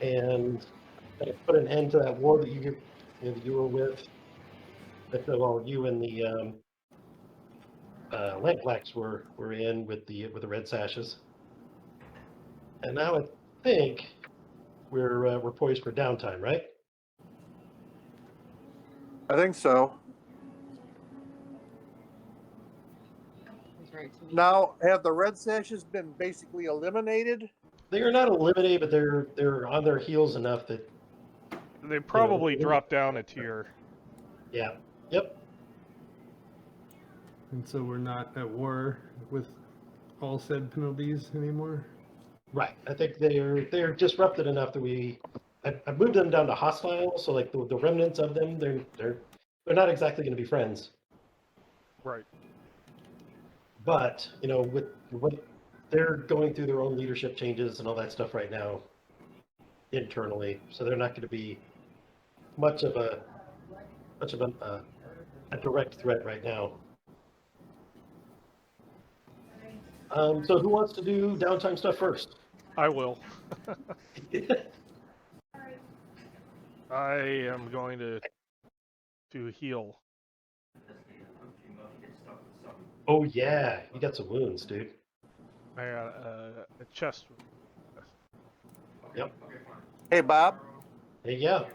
and kind of put an end to that war that you were with. Well, you and the Lampblacks were in with the red sashes, and now I think we're poised for downtime, right? I think so. That's right to me. Now, have the red sashes been basically eliminated? They are not eliminated, but they're on their heels enough that They probably you know, dropped down a tier. yeah, yep. And so we're not at war with all said penalties anymore? Right. I think they're disrupted enough that I moved them down to hostile, so like the remnants of them, they're not exactly going to be friends. Right. But with what they're going through their own leadership changes and all that stuff right now internally, so they're not going to be much of a direct threat right now. So who wants to do downtime stuff first? I will. I am going to heal. Oh yeah, you got some wounds, dude. I got a chest. Yep. Hey, Bob. Hey, yeah.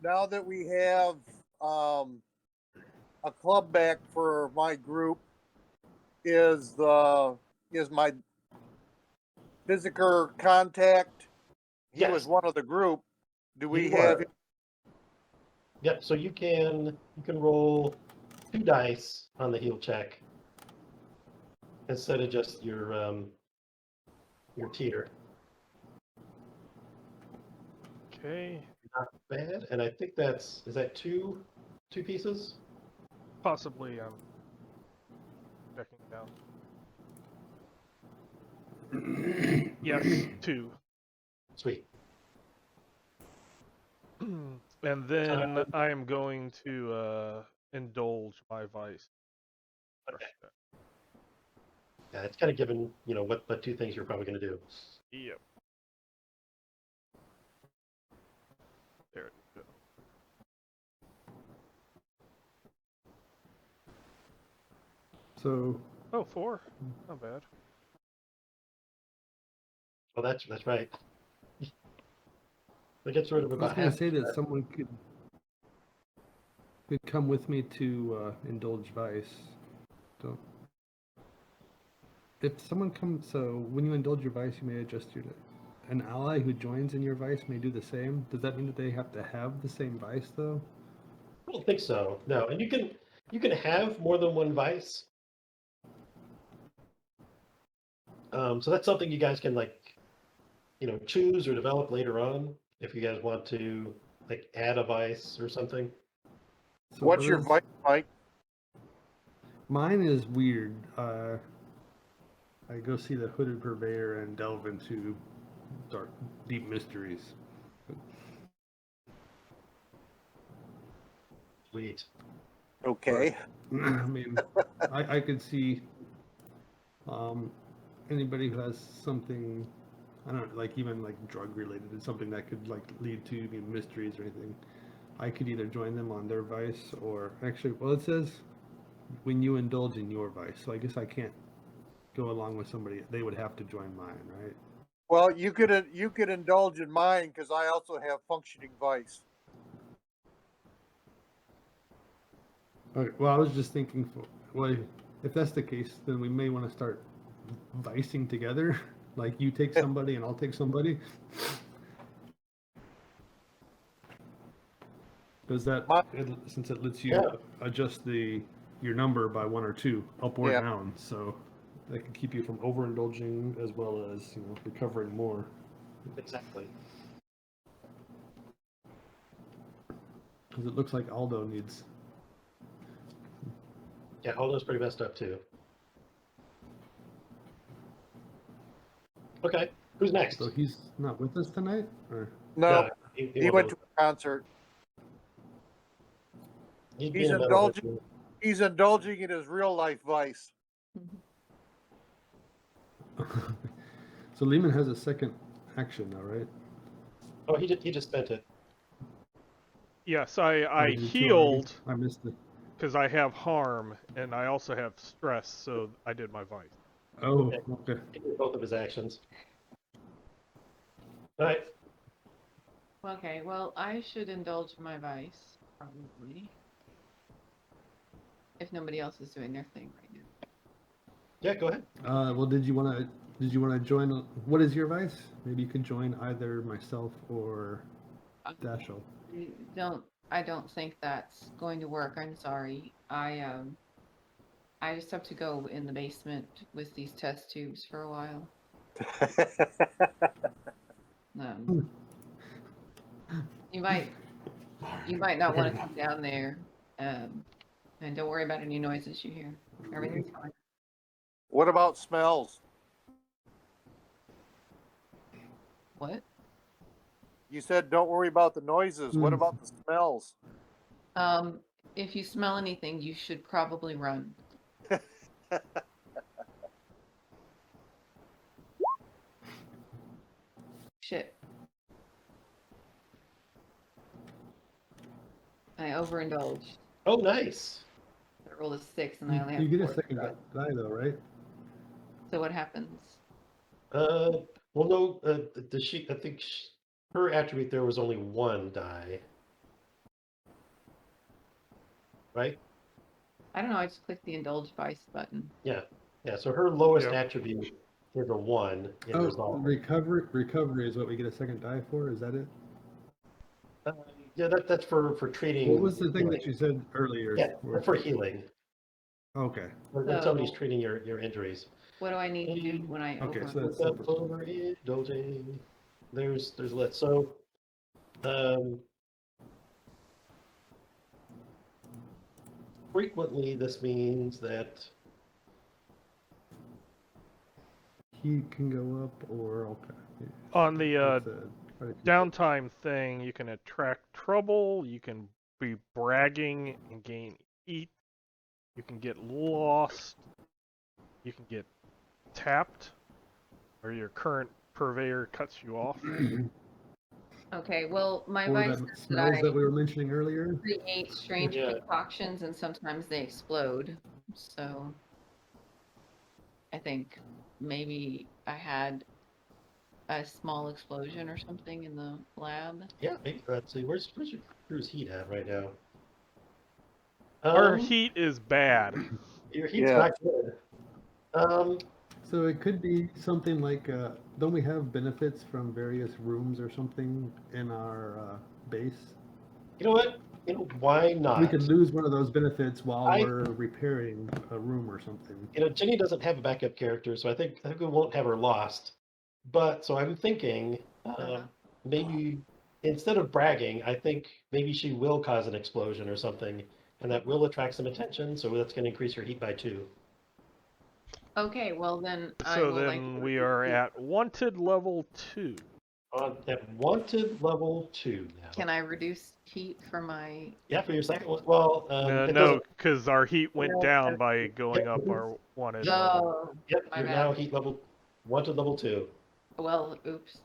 Now that we have a club back for my group, is my physical contact? He Yes. was one of the group. Do we You have? are. Yep. So you can roll 2 dice on the heal check instead of just your tier. Okay. Not bad. And I think is that two pieces? Possibly I'm checking down. Yes, 2. Sweet. And then I am going to indulge my vice. Okay. Yeah, it's kind of given what 2 things you're probably going to do. Yep. There it goes. So. Oh, 4. Not bad. Well, that's right. That gets rid of I was about going half. to say that someone could come with me to indulge vice. So, if someone comes, so when you indulge your vice, you may adjust an ally who joins in your vice may do the same. Does that mean that they have to have the same vice though? I don't think so. No, and you can have more than one vice. So that's something you guys can choose or develop later on if you guys want to add a vice or something. So What's your vice, Mike? Mine is weird. I go see the Hooded Purveyor and delve into dark, deep mysteries. Sweet. Okay. I mean, I could see anybody who has something, I don't know, even drug related, something that could lead to mysteries or anything. I could either join them on their vice or actually, well, it says when you indulge in your vice, so I guess I can't go along with somebody. They would have to join mine, right? Well, you could indulge in mine because I also have functioning vice. Okay, well, I was just thinking, if that's the case, then we may want to start vicing together. Like you take somebody and I'll take somebody. Does that, since it lets you adjust your number by 1 or 2, up or down, so that can keep you from overindulging as well as recovering more. Exactly. Because it looks like Aldo needs. Yeah, Aldo's pretty messed up too. Okay, who's next? So he's not with us tonight, or no he went to a concert. He's indulging in his real life vice. So Lehman has a second action now, right? Oh, he just spent it. Yes, I did you healed I missed it. because I have harm and I also have stress, so I did my vice. Oh, okay. He did both of his actions. All right. Okay, well, I should indulge my vice, probably. If nobody else is doing their thing right now. Yeah, go ahead. Well, did you want to join? What is your vice? Maybe you could join either myself or Dashel. I don't think that's going to work. I'm sorry. I just have to go in the basement with these test tubes for a while. You might not want to come down there. And don't worry about any noises you hear. Everything's fine. What about smells? What? You said don't worry about the noises. What about the smells? If you smell anything, you should probably run. Shit. I overindulged. Oh, nice. I rolled a 6 and I only have You get a 4. second die though, right? So what happens? Well, no. Does she? I think her attribute there was only 1 die. Right? I don't know. I just clicked the indulge vice button. Yeah. Yeah. So her lowest Yep. attribute is a 1 in Oh, resolve. recovery is what we get a second die for. Is that it? Yeah, that's for treating. What was the thing healing. that you said earlier? Yeah, that's for healing. Okay. When somebody's So- treating your injuries. What do I need to do when I Okay, over? so that's Without separate. overindulging. There's a list. So, frequently this means that He can go up or okay. On the That's a- quite a few. downtime thing, you can attract trouble, you can be bragging and gain heat, you can get lost, you can get tapped, or your current purveyor cuts you off. Okay, well, my Or vice that is that smells I that we were mentioning earlier. create strange Yeah. concoctions and sometimes they explode. So I think maybe I had a small explosion or something in the lab. yeah, maybe let's see, where's your crew's heat at right now? Our heat is bad. Your heat's Yeah. not good. So it could be something like, don't we have benefits from various rooms or something in our base? You know what? You know, why not? We could lose one of those benefits while I- we're repairing a room or something. You know, Jenny doesn't have a backup character, so I think we won't have her lost. But so I'm thinking maybe instead of bragging, I think maybe she will cause an explosion or something, and that will attract some attention. So that's going to increase her heat by 2. Okay, well then I So will then we are at wanted level 2. On at wanted level 2 now. Can I reduce heat for my? Yeah, for your second one. Well, No, it no, doesn't. because our heat went No, down by going up our wanted level. Oh, Yep, my you're bad. now heat level wanted level 2. well, oops.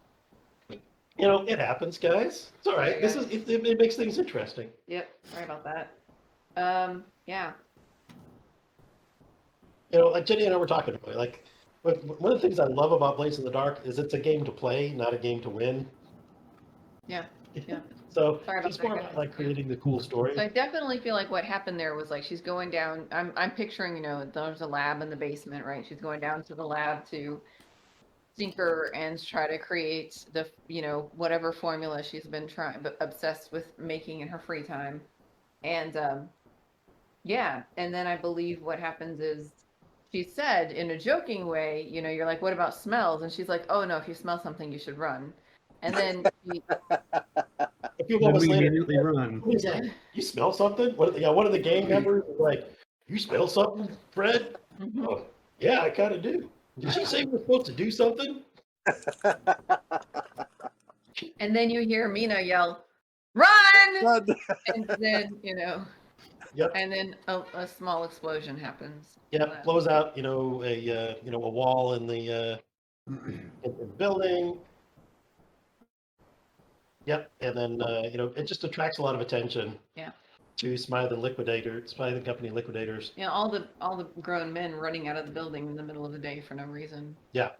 You know, it happens, guys. It's all right. Okay, This guys. is it makes things interesting. Yep, sorry about that. Yeah. You know, like Jenny and I were talking about, like, one of the things I love about Blaze in the Dark is it's a game to play, not a game to win. Yeah, yeah. So Sorry about it's that, more guys. about like creating the cool story. So I definitely feel like what happened there was like she's going down. I'm picturing, there's a lab in the basement, right? She's going down to the lab to tinker and try to create the, whatever formula she's been obsessed with making in her free time. And yeah, and then I believe what happens is she said in a joking way, you're like, what about smells? And she's like, oh no, if you smell something, you should run. And then A few Then moments we later, immediately run. he's like, "You smell something?" One of the gang members is like, "You smell something, Fred?" Mhm. Oh, yeah, I kind of do. Did she say we're supposed to do something? And then you hear Mina yell, run! And then, Yep. and then a small explosion happens. Yeah, blows out. A wall in the building. Yep, and then it just attracts a lot of attention. Yeah. To Smythe and Company Liquidators. You know, all the grown men running out of the building in the middle of the day for no reason. Yeah.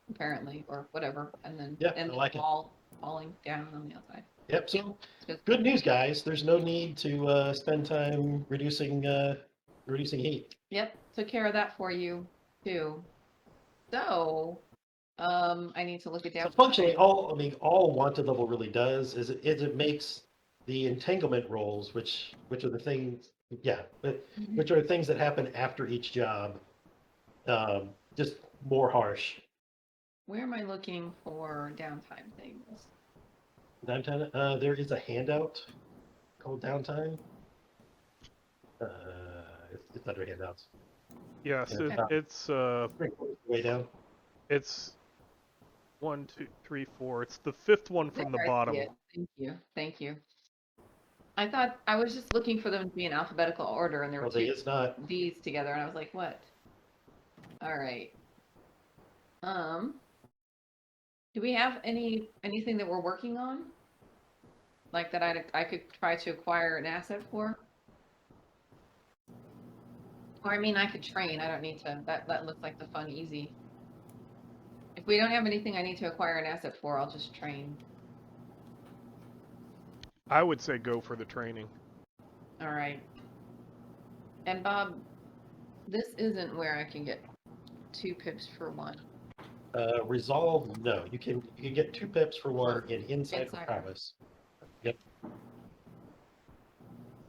Apparently, or whatever, and then I like it. falling down on the outside. Yep. So It's good news, guys. There's no need to spend time reducing heat. Yep, took care of that for you too. So, I need to look at So down. functionally, all wanted level really does is it makes the entanglement rolls, which are the things, which are things that happen after each job, just more harsh. Where am I looking for downtime things? Downtime. There is a handout called downtime. It's under handouts. Yes, Yeah, it's way down. it's 1, 2, 3, 4. It's the 5th one from the There, I bottom. see it. Thank you. I thought I was just looking for them to be in alphabetical order, and there were Well, two it's not. D's together, and I was like, what? All right. Do we have anything that we're working on? Like that I could try to acquire an asset for? Or I mean, I could train. I don't need to. That looks like the fun, easy. If we don't have anything I need to acquire an asset for, I'll just train. I would say go for the training. All right. And Bob, this isn't where I can get 2 pips for 1. Resolve, no. You can get 2 pips for 1 in Insight or Insight. Prowess. Yep.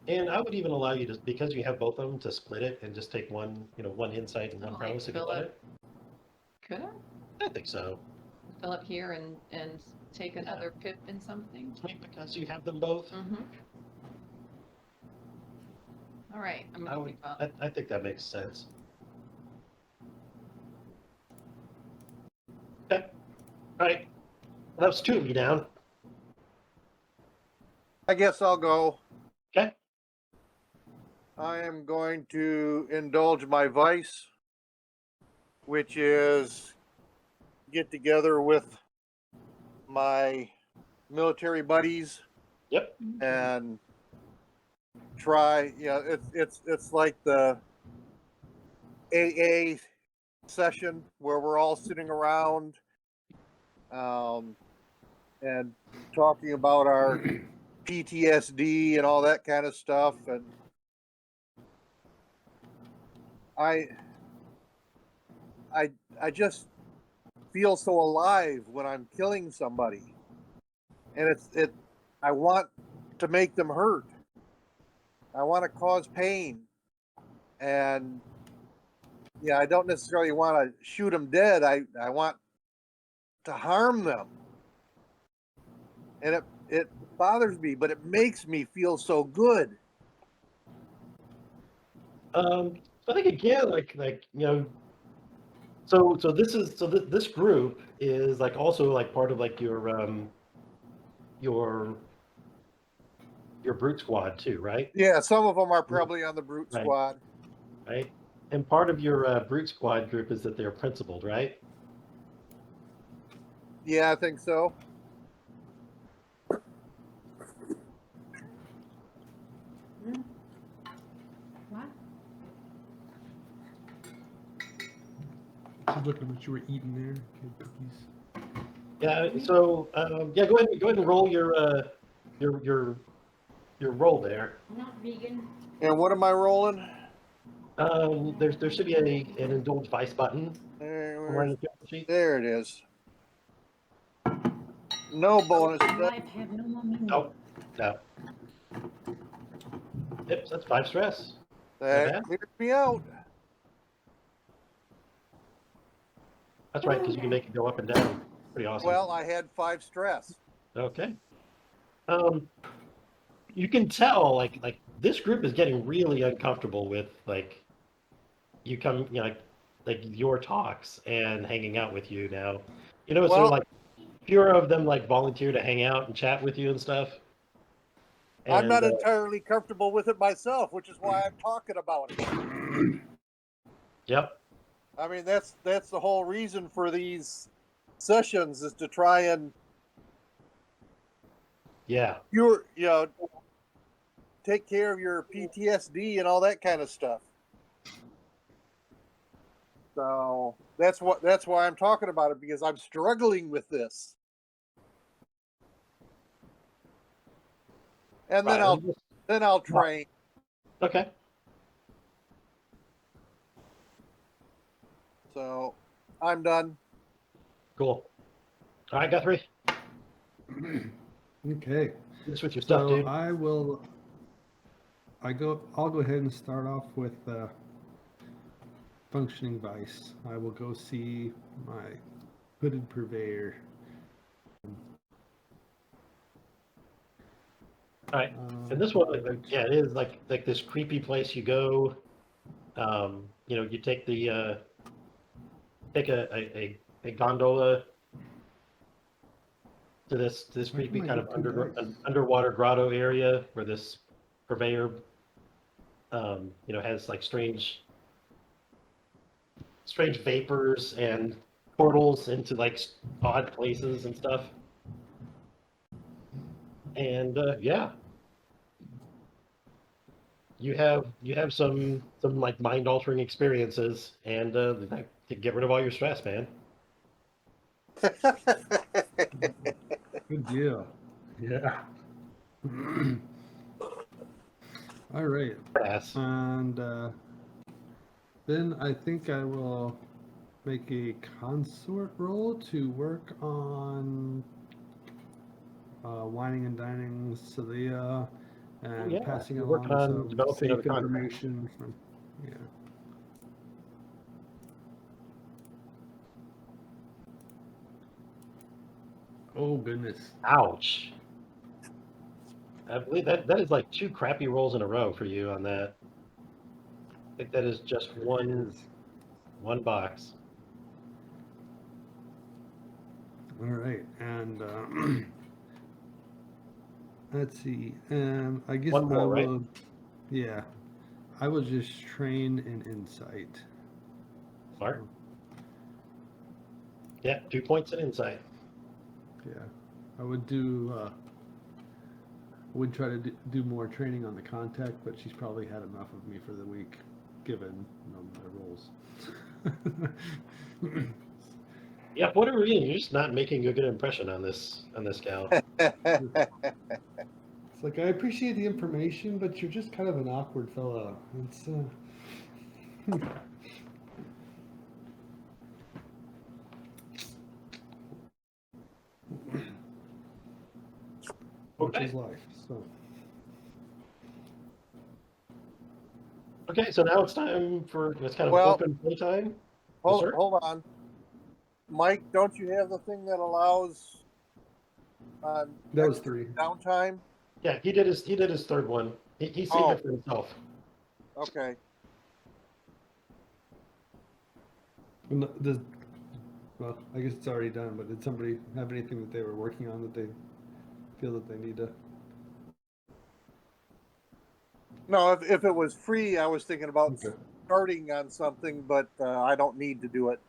And I would even allow you to, because you have both of them, to split it and just take one Insight and one Like Prowess if you want it. Could I I think so. fill up here and take another pip in something? Because you have them both. Mm-hmm. All right. I'm I gonna would. keep up. I think that makes sense. Okay. All right. Well, that was 2 of you down. I guess I'll go. Okay. I am going to indulge my vice, which is get together with my military buddies Yep. and try. It's like the AA session where we're all sitting around and talking about our PTSD and all that kind of stuff. And I just feel so alive when I'm killing somebody, and I want to make them hurt. I want to cause pain, and I don't necessarily want to shoot them dead. I want to harm them, and it bothers me, but it makes me feel so good. I think again, so this group is like also like part of like your brute squad too, right? Yeah, some of them are probably on the brute Right. squad. Right. And part of your brute squad group is that they're principled, right? Yeah, I think so. What? Just looking at what you were eating there. Okay, cookies. Yeah. So go ahead and roll your roll there. Not vegan. And what am I rolling? There should be an indulge vice button right on the character sheet. There it is. No bonus. Oh, no. Yep, that's 5 stress. That clears me out. That's right, because you can make it go up and down. Pretty awesome. Well, I had 5 stress. Okay. You can tell like this group is getting really uncomfortable with like you come like your talks and hanging out with you now. Sort Well- of like fewer of them like volunteer to hang out and chat with you and stuff. I'm not And, entirely comfortable with it myself, which is why I'm talking about it. Yep. I mean, that's the whole reason for these sessions, is to try and Yeah. you know, take care of your PTSD and all that kind of stuff. So that's why I'm talking about it, because I'm struggling with this. And then Right. I'll train. Okay. So I'm done. Cool. All right, Guthrie. Okay. Finish with your stuff, So dude. I'll go ahead and start off with functioning vice. I will go see my hooded purveyor. All right. And this one, Which- yeah, it is like this creepy place you go. You know, you take the take a gondola to this Why creepy can I kind of get 2 dice? underwater grotto area where this purveyor, you know, has like strange vapors and portals into like odd places and stuff. And yeah, you have some like mind altering experiences, and that to get rid of all your stress, man. Good deal. Yeah. All right. Pass. And then I think I will make a consort roll to work on wining and dining Celia and Yeah, passing you're working along on some developing safe other contracts. information from, yeah. Oh goodness. Ouch. I believe that is like 2 crappy rolls in a row for you on that. I think that is just It one is. box. All right, and let's see. I guess One more, I right? will. Yeah, I will just train in insight. Smart. So, Yeah, 2 points in insight. yeah, I would do. Would try to do more training on the contact, but she's probably had enough of me for the week, given my roles. Yeah, for whatever reason, you're just not making a good impression on this gal. It's like, I appreciate the information, but you're just kind of an awkward fellow. It's which Okay. is life. So Okay, so now it's time for it's kind of Well- open playtime. Yes, sir? Hold on, Mike. Don't you have the thing that allows that was 3. downtime? Yeah, he did his third one. He saved it for himself. Okay. Well, I guess it's already done. But did somebody have anything that they were working on that they feel that they need to? No, if it was free, I was thinking about Okay. starting on something, but I don't need to do it.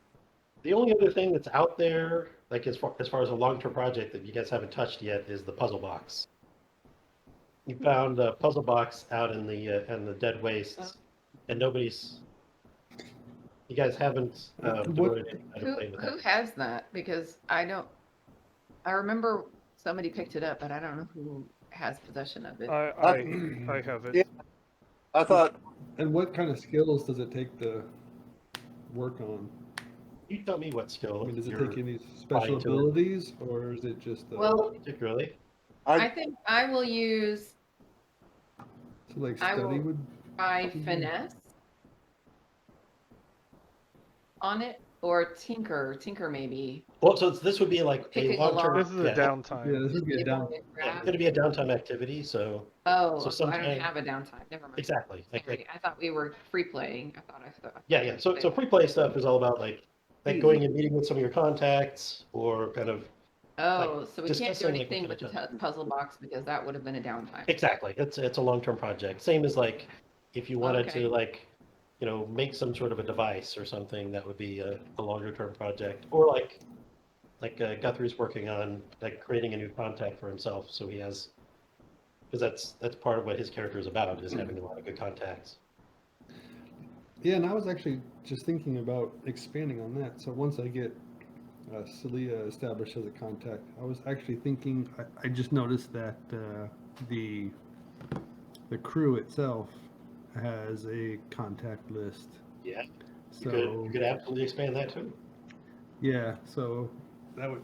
The only other thing that's out there, like as far as a long-term project that you guys haven't touched yet, is the puzzle box. You found a puzzle box out in the dead wastes, and nobody's. You guys haven't devoted any time to play with Who that. has that? Because I don't. I remember somebody picked it up, but I don't know who has possession of it. I have it. Yeah. I thought And what kind of skills does it take to work on? You tell me what skill I mean, does it you're take any applying special to it. abilities, or is it just Well, particularly. I think I will use so like I study will- would? my finesse on it, or tinker maybe. Well, so this would be like Picking a long-term. This is a Yeah, downtime. this would be a down. Yeah, it's going to be a downtime activity, so Oh, So so I don't sometime- have a downtime. Never mind. exactly. Sorry, I thought we were free playing. I thought I thought. Yeah. So free play stuff is all about like going and meeting with some of your contacts or kind of Oh, so we can't do discussing, like, anything what with kind the puzzle box because that would have been a downtime. exactly. It's a long-term project. Same as like if you wanted Okay. to like make some sort of a device or something, that would be a longer-term project. Or like like Guthrie's working on like creating a new contact for himself, so he has, because that's part of what his character is about, is having a lot of good contacts. Yeah, and I was actually just thinking about expanding on that. So once I get Celia established as a contact, I was actually thinking, I just noticed that the crew itself has a contact list. Yeah, So you could absolutely expand that too. yeah, so that would,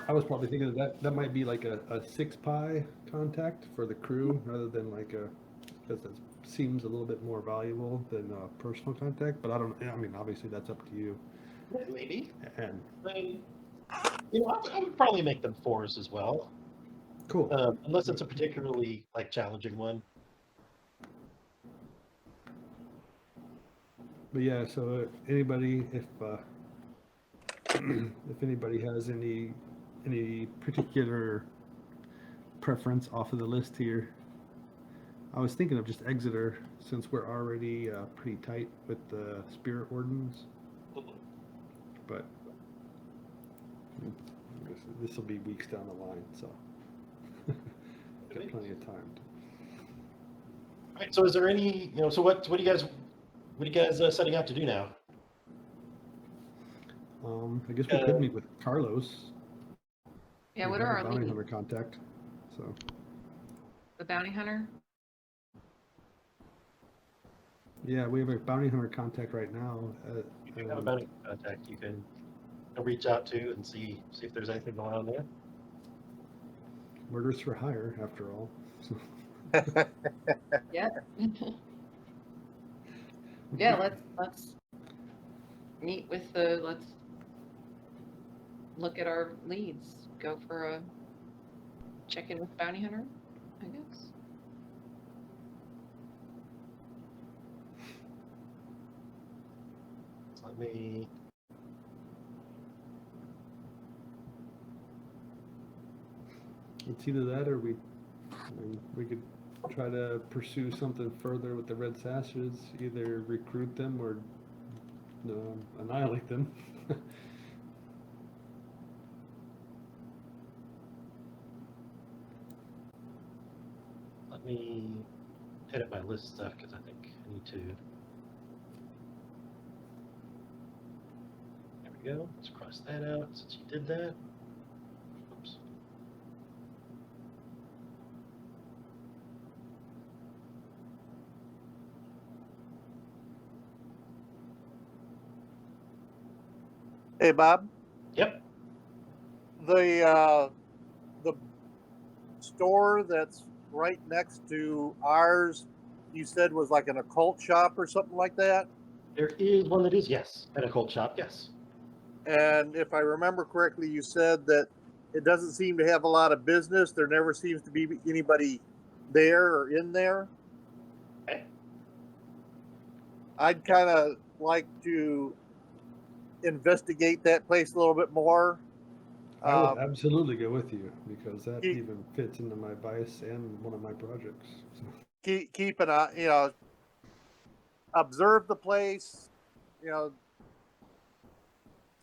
I was probably thinking that might be like a 6 pi contact for the crew rather than like because that seems a little bit more valuable than a personal contact, but I mean, obviously that's up to you. Yeah, maybe. And I would probably make them 4s as well, cool. unless it's a particularly like challenging one. But yeah, so if anybody has any particular preference off of the list here, I was thinking of just Exeter since we're already pretty tight with the Spirit Wardens, but this will be weeks down the line, so got plenty of time. All right. So is there any, so what are you guys setting out to do now? I guess we could meet with Carlos. Yeah, We what have are a our bounty leads? hunter contact? So The bounty hunter? yeah, we have a bounty hunter contact right now. If you have a bounty contact, you can reach out to and see if there's anything going on there. Murders for hire, after all. So, Yeah. Yeah, let's meet with let's look at our leads. Go for a check-in with bounty hunter, I guess. So let me. it's either that or we could try to pursue something further with the Red Sashes, either recruit them or annihilate them. Let me edit my list stuff because I think I need to. There we go. Let's cross that out since you did that. Oops. Hey, Bob, Yep. the store that's right next to ours, you said was like an occult shop or something like that. There is one that is, yes, an occult shop, yes. And if I remember correctly, you said that it doesn't seem to have a lot of business. There never seems to be anybody there or in there. Okay. I'd kind of like to investigate that place a little bit more. I would absolutely go with you because that Keep- even fits into my vice and one of my projects. So. Keep an eye, observe the place,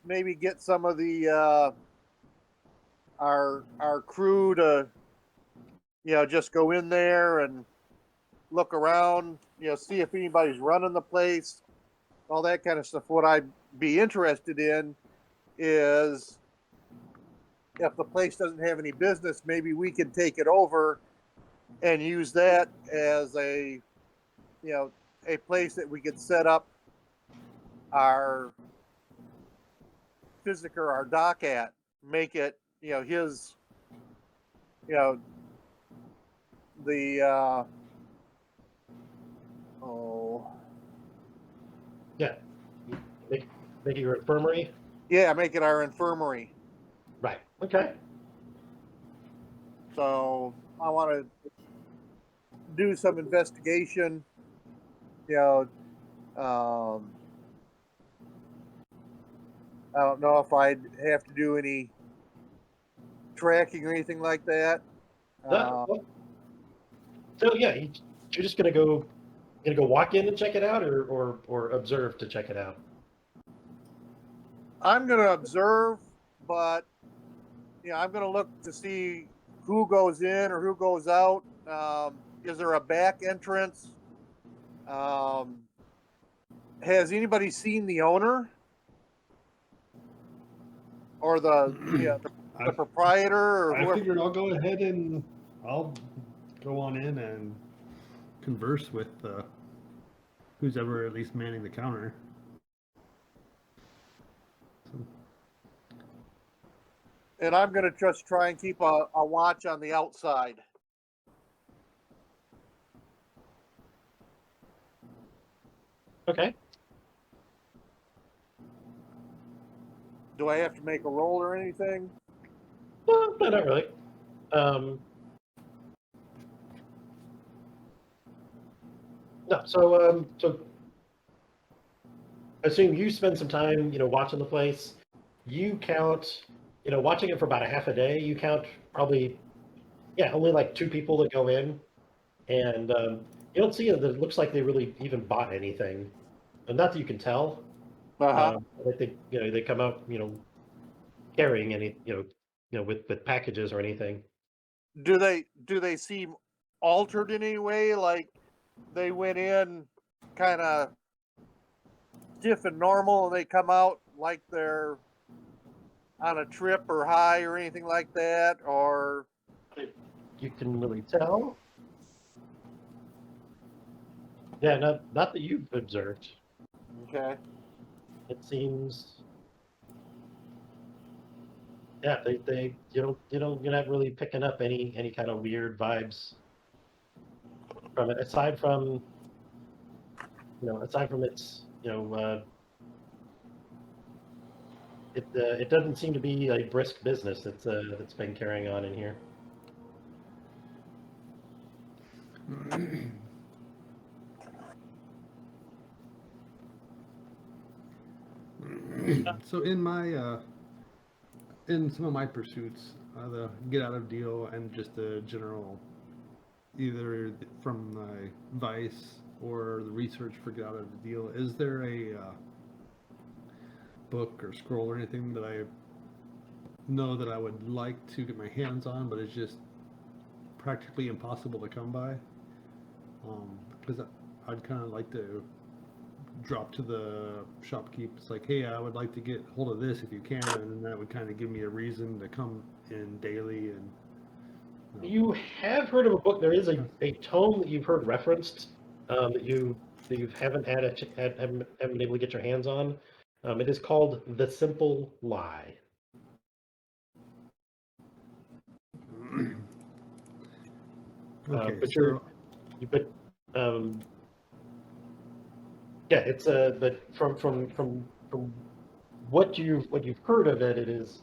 maybe get some of the our crew to just go in there and look around, see if anybody's running the place, all that kind of stuff. What I'd be interested in is if the place doesn't have any business, maybe we can take it over and use that as a place that we could set up our physic or our dock at, make it, his, the, Yeah. Make it your infirmary. yeah, make it our infirmary. Right. Okay. So I want to do some investigation, I don't know if I'd have to do any tracking or anything like that. So yeah, you're just gonna go walk in and check it out, or observe to check it out. I'm going to observe, but I'm going to look to see who goes in or who goes out. Is there a back entrance? Has anybody seen the owner or the proprietor or I whoever? figured I'll go ahead and I'll go on in and converse with who's ever at least manning the counter. So, And I'm going to just try and keep a watch on the outside. Okay. Do I have to make a roll or anything? No, not really. No. So I assume you spend some time, watching the place. You count, watching it for about a half a day. You count probably, only like 2 people that go in, and you don't see that it looks like they really even bought anything, and not that you can tell. I think they come out, carrying any, with packages or anything. Do they seem altered in any way? Like they went in kind of stiff and normal, and they come out like they're on a trip or high or anything like that, or You can really tell. Yeah, not that you've observed. okay. It seems. Yeah, you're not really picking up any kind of weird vibes from it, aside from its, it doesn't seem to be a brisk business that's been carrying on in here. so in some of my pursuits, the get out of deal and just the general, either from my vice or the research for get out of the deal, is there a book or scroll or anything that I know that I would like to get my hands on, but it's just practically impossible to come by? Because I'd kind of like to drop to the shopkeep. It's like, hey, I would like to get hold of this if you can, and then that would kind of give me a reason to come in daily. And You have heard of a book. There is a tome that you've heard referenced, that you haven't haven't been able to get your hands on. It is called The Simple Lie. okay, But so um, yeah, it's but from what you've heard of it, it is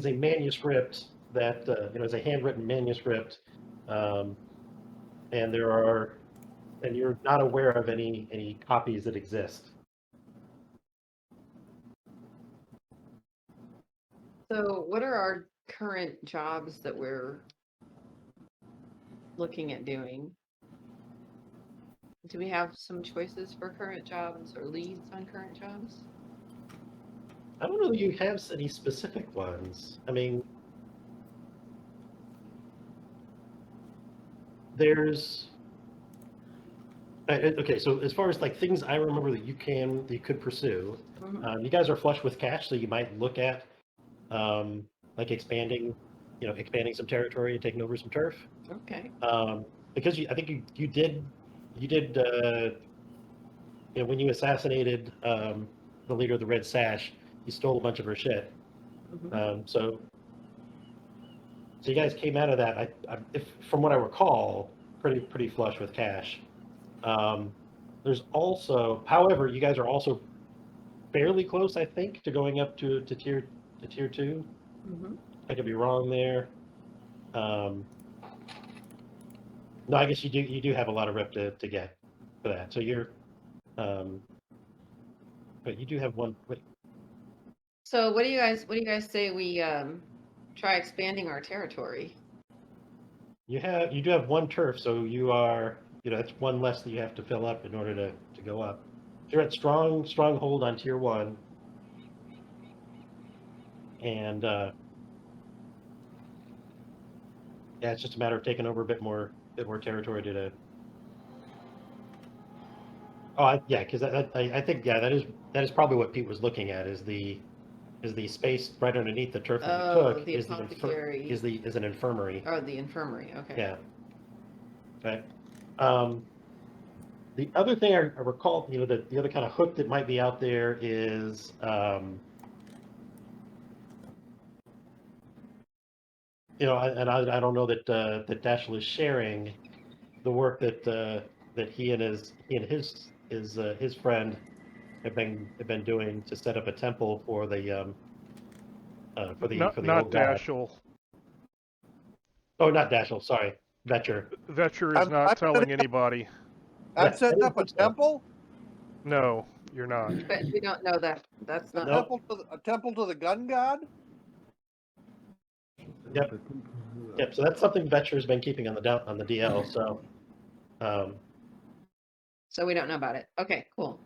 a manuscript that is a handwritten manuscript, um, and you're not aware of any copies that exist. So, what are our current jobs that we're looking at doing? Do we have some choices for current jobs or leads on current jobs? I don't know that you have any specific ones. I mean, there's okay. So as far as like things I remember that you could pursue, you guys are flush with cash, so you might look at like expanding some territory and taking over some turf. Okay. Because I think you did when you assassinated the leader of the Red Sash, you stole a bunch of her shit. So you guys came out of that, from what I recall, pretty flush with cash. There's also, however, you guys are also fairly close, I think, to going up to tier 2. I could be wrong there. No, I guess you do have a lot of rep to get for that. So you're, but you do have one. Wait, So, what do you guys say we try expanding our territory? you do have one turf, so you are, that's one less that you have to fill up in order to go up. You're at stronghold on tier 1. and yeah, it's just a matter of taking over a bit more territory to. Oh, yeah, because I think that is probably what Pete was looking at is the space right underneath the turf that we Oh, took the apothecary. is an infirmary. Oh, the infirmary. Okay. Yeah. Right. The other thing I recall, the other kind of hook that might be out there is I don't know that that Dashel is sharing the work that he and his friend have been doing to set up a temple for the Not old god. Dashel. Oh, not Dashel. Sorry, Vetcher. Vetcher is I'm not telling setting up, anybody. I'm Yeah, I setting didn't up a think so. temple. No, you're not. But we don't know that. That's A not. Nope. temple to the gun god. Yep. Yep. So that's something Vetcher's been keeping on the DL. So, um, So we don't know about it. Okay, cool.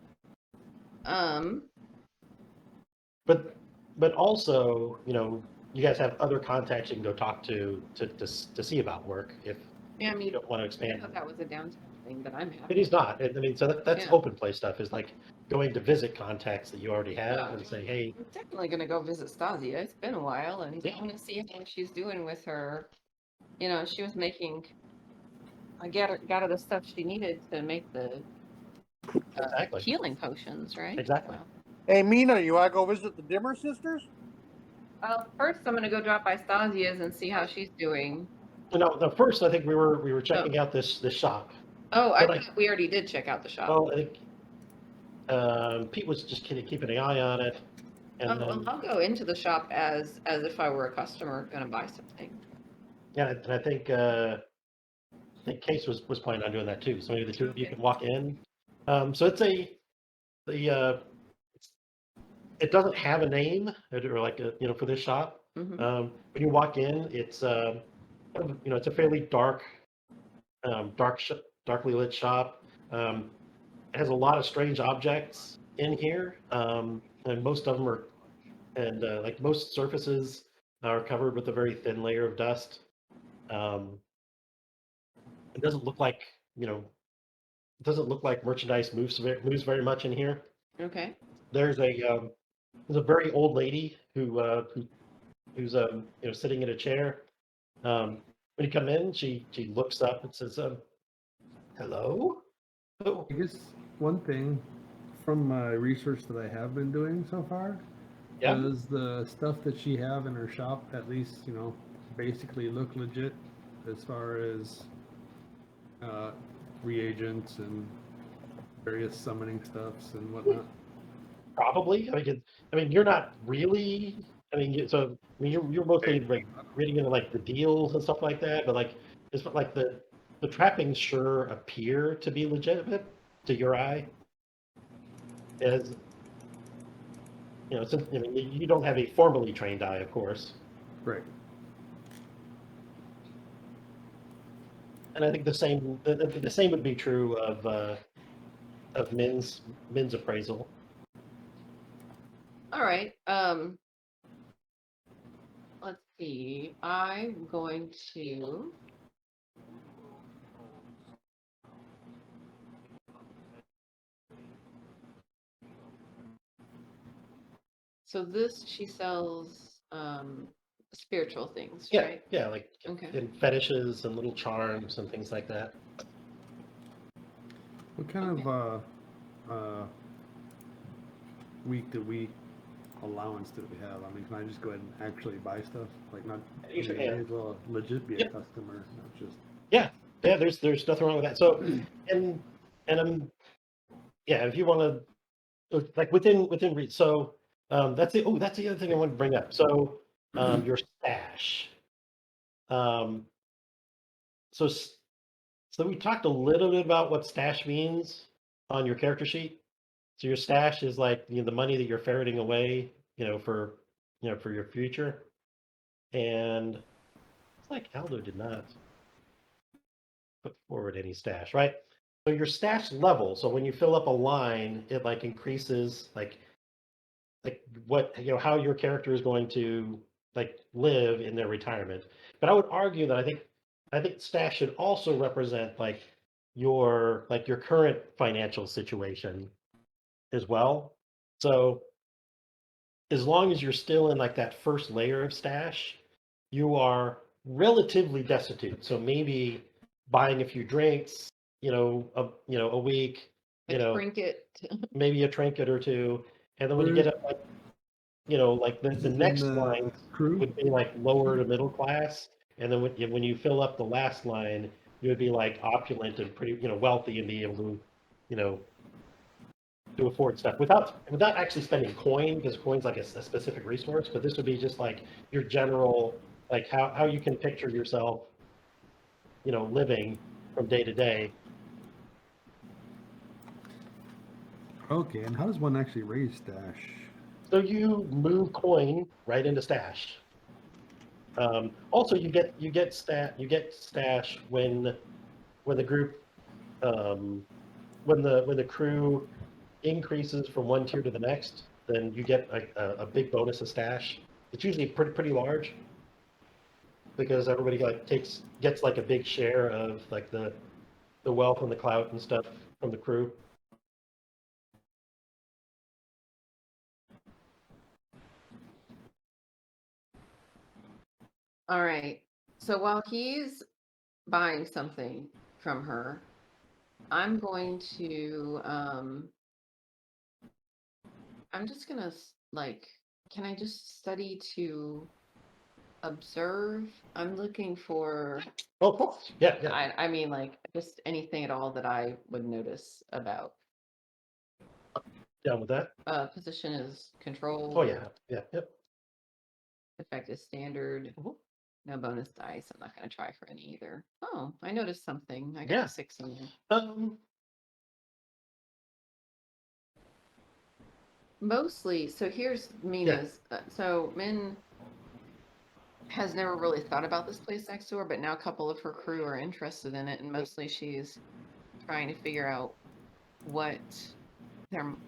but also, you guys have other contacts you can go talk to see about work if Yeah, I you mean, don't want to I expand. thought that was a downtown thing, but I'm It happy. is not. I mean, so that's Yeah. open play stuff. Is like going to visit contacts that you already have Yeah. and say, hey, I'm definitely gonna go visit Stasia. It's been a while, and Yeah. I want to see how she's doing with her. She was making. I got her the stuff she needed to make the exactly, healing potions, right? exactly. So, Hey, Mina, you want to go visit the Dimmer sisters? first, I'm gonna go drop by Stasia's and see how she's doing. The first I think we were checking out this shop. Oh, I But thought we already did check out the shop. well, I think Pete was just keeping an eye on it, and Well, then I'll go into the shop as if I were a customer gonna buy something. yeah, and I think Case was planning on doing that too. So maybe the two of you Okay. can walk in. So it's it doesn't have a name or like for this shop. Mhm. When you walk in, it's it's a fairly darkly lit shop. It has a lot of strange objects in here, and most of them are, and like most surfaces are covered with a very thin layer of dust. Um, it doesn't look like it doesn't look like merchandise moves very much in here. Okay. There's a very old lady who's sitting in a chair. When you come in, she looks up and says, "Hello." Oh, I guess one thing from my research that I have been doing so far, yeah. does the stuff that she have in her shop at least, basically look legit as far as reagents and various summoning stuffs and whatnot? Probably. I mean, you're not really. I mean, you're mostly like reading into like the deals and stuff like that. But like, it's like the trappings sure appear to be legitimate to your eye. As since you don't have a formally trained eye, of course. Right. And I think the same would be true of Min's appraisal. All right. Let's see. I'm going to. So this she sells spiritual things, Yeah, right? yeah, like Okay. and fetishes and little charms and things like that. What kind of week to week allowance do we have? I mean, can I just go ahead and actually buy stuff? Like, not, I You sure mean, I may can. as well legit be a Yep. customer, not just. Yeah, there's nothing wrong with that. So, and yeah, if you want to, like within reach. So, that's the other thing I wanted to bring up. So, your stash. Um, so so we talked a little bit about what stash means on your character sheet. So your stash is like the money that you're ferreting away, for your future. And it's like Aldo did not put forward any stash, right? So your stash level, so when you fill up a line, it like increases like what how your character is going to live in their retirement. But I would argue that I think stash should also represent your current financial situation as well. So as long as you're still in that first layer of stash, you are relatively destitute. So maybe buying a few drinks, a week, A trinket. maybe a trinket or two, and then when you get up, the Is this in next the line crew? would be lower to middle class, and then when you fill up the last line, you would be opulent and pretty, wealthy and be able to, you know, to afford stuff without actually spending coin, because coin's a specific resource. But this would be just your general, how you can picture yourself, living from day to day. Okay, and how does one actually raise stash? So you move coin right into stash. Also, you get stash when the group when the crew increases from one tier to the next, then you get a big bonus of stash. It's usually pretty large, because everybody gets a big share of the wealth and the clout and stuff from the crew. All right. So while he's buying something from her, I'm going to I'm just gonna can I just study to observe? I'm looking for Oh, of course. Yeah, yeah. I mean just anything at all that I would notice about. Down with that. Position is control. Oh yeah, yeah, yep. Effect is standard. Mhm. No bonus dice. I'm not gonna try for any either. Oh, I noticed something. I got Yeah. a 6 in there. Mostly, so here's Mina's. So Min has never really thought about this place next door, but now a couple of her crew are interested in it, and mostly she's trying to figure out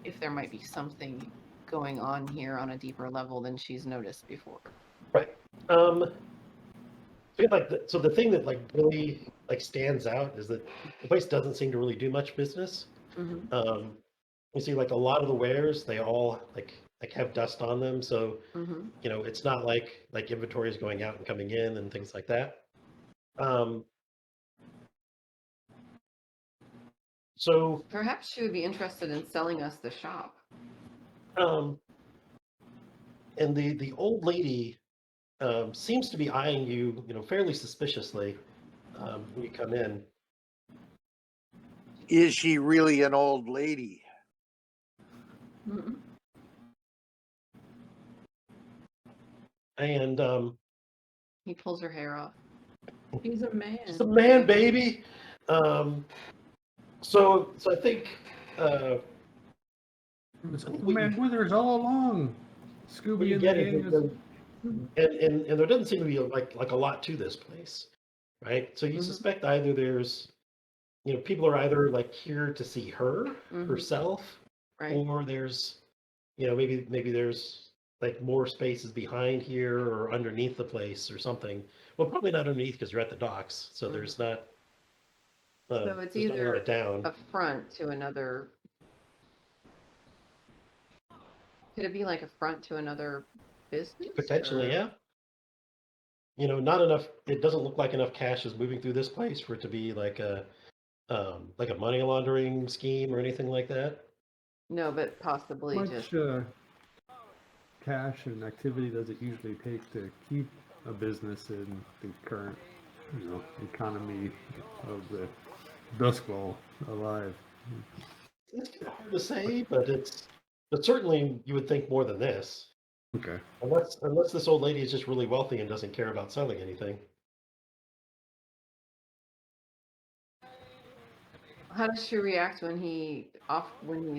if there might be something going on here on a deeper level than she's noticed before. Right. I feel so the thing that really stands out is that the place doesn't seem to really do much business. Mm-hmm. You see, a lot of the wares, they all have dust on them, so Mm-hmm. it's not like inventory is going out and coming in and things like that. So Perhaps she would be interested in selling us the shop. and the old lady seems to be eyeing you, fairly suspiciously when you come in. Is she really an old lady? Mm-hmm. And He pulls her hair off. He's a man. she's a man, baby. So I think Man Withers all along. what Scooby you and get the is gang and there doesn't seem to be a lot to this place, right? So you Mhm. suspect either there's people are either here to see her Mhm. herself, Right. or there's maybe there's more spaces behind here or underneath the place or something. Well, probably not underneath, because you're at the docks, so Mhm. there's not So it's there's not a lot either of down. a front to another. Could it be like a front to another business? Potentially, or- yeah. Not enough. It doesn't look like enough cash is moving through this place for it to be like a money laundering scheme or anything like that. No, but possibly much just. cash and activity does it usually take to keep a business in the current, economy of the Dust Bowl alive? It's kind of hard to say, but certainly you would think more than this, Okay. unless this old lady is just really wealthy and doesn't care about selling anything. How does she react when he's offering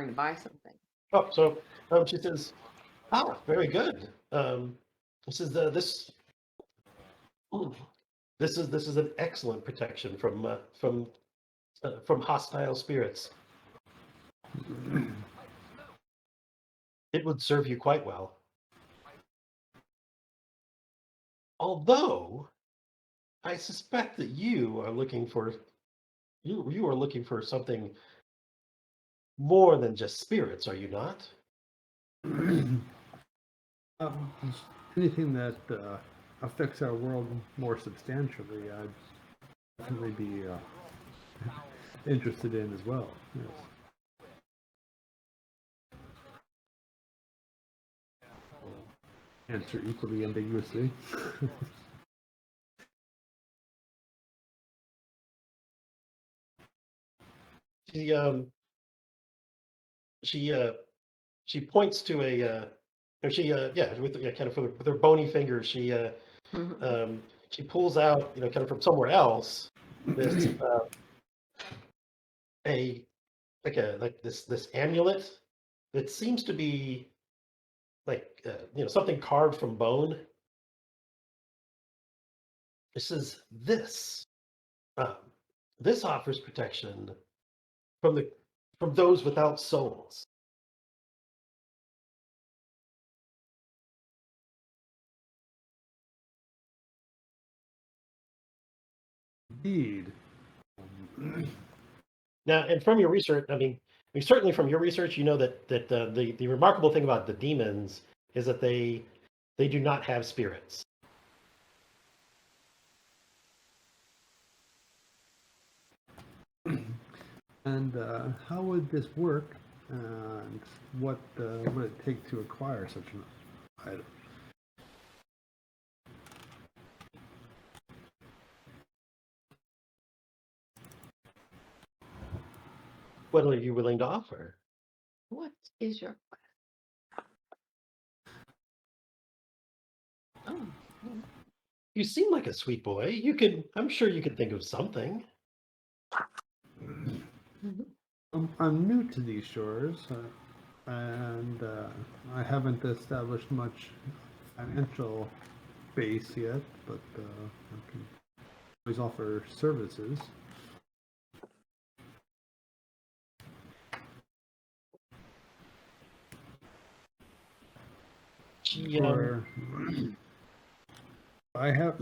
to buy something? Oh, so she says, "Ah, very good. This is ooh, this is an excellent protection from hostile spirits." it would serve you quite well. Although I suspect that you are looking for something more than just spirits, are you not? Just anything that affects our world more substantially, I'd definitely be interested in as well. Yes. Answer equally ambiguously. She she she points to or she with kind of with her bony fingers she pulls out kind of from somewhere else this a like this amulet that seems to be like something carved from bone. It says um, this offers protection from those without souls. Indeed. Now, and from your research, certainly from your research, you know that the remarkable thing about the demons is that they do not have spirits. And how would this work? And what would it take to acquire such an item? What are you willing to offer? What is your oh You seem like a sweet boy. I'm sure you could think of something. I'm new to these shores, and I haven't established much financial base yet, but I can always offer services. She, Or I have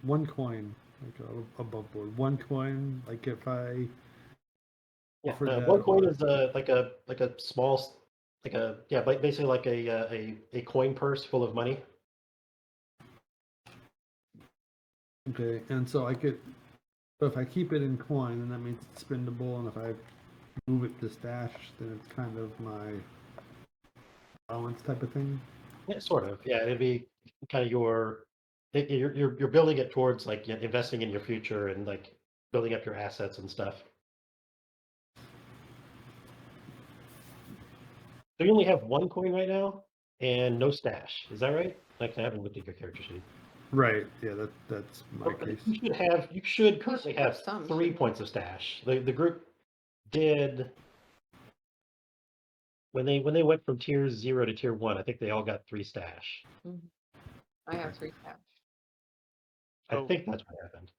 one coin, like above board. One coin, like if I offer that, one coin or is like a small, basically like a coin purse full of money. okay, and so I could. So if I keep it in coin, then that means it's spendable, and if I move it to stash, then it's kind of my allowance type of thing. Yeah, sort of. Yeah, it'd be kind of you're building it towards like investing in your future and like building up your assets and stuff. So you only have one coin right now and no stash. Is that right? Like I haven't looked at your character sheet. Right. Yeah. That's my Okay, case. you should currently should have have some, 3 shouldn't you? points of stash. The group did when they went from tier 0 to tier 1. I think they all got 3 stash. I have 3 stash. I Oh. think that's what happened.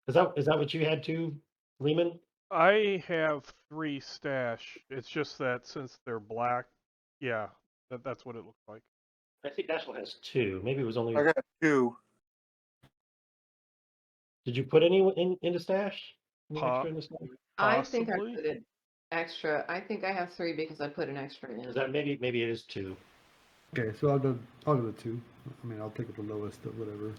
Is that what you had too, Lehman? I have 3 stash. It's just that since they're black, yeah, that's what it looks like. I think Dashel has 2. Maybe it was only. I got 2. Did you put any into stash? Any Po- extra in the stash? I think I Possibly. put it extra. I think I have 3 because I put an extra in. Is that maybe it is 2? Okay, so I'll go to 2. I mean, I'll take it the lowest of whatever.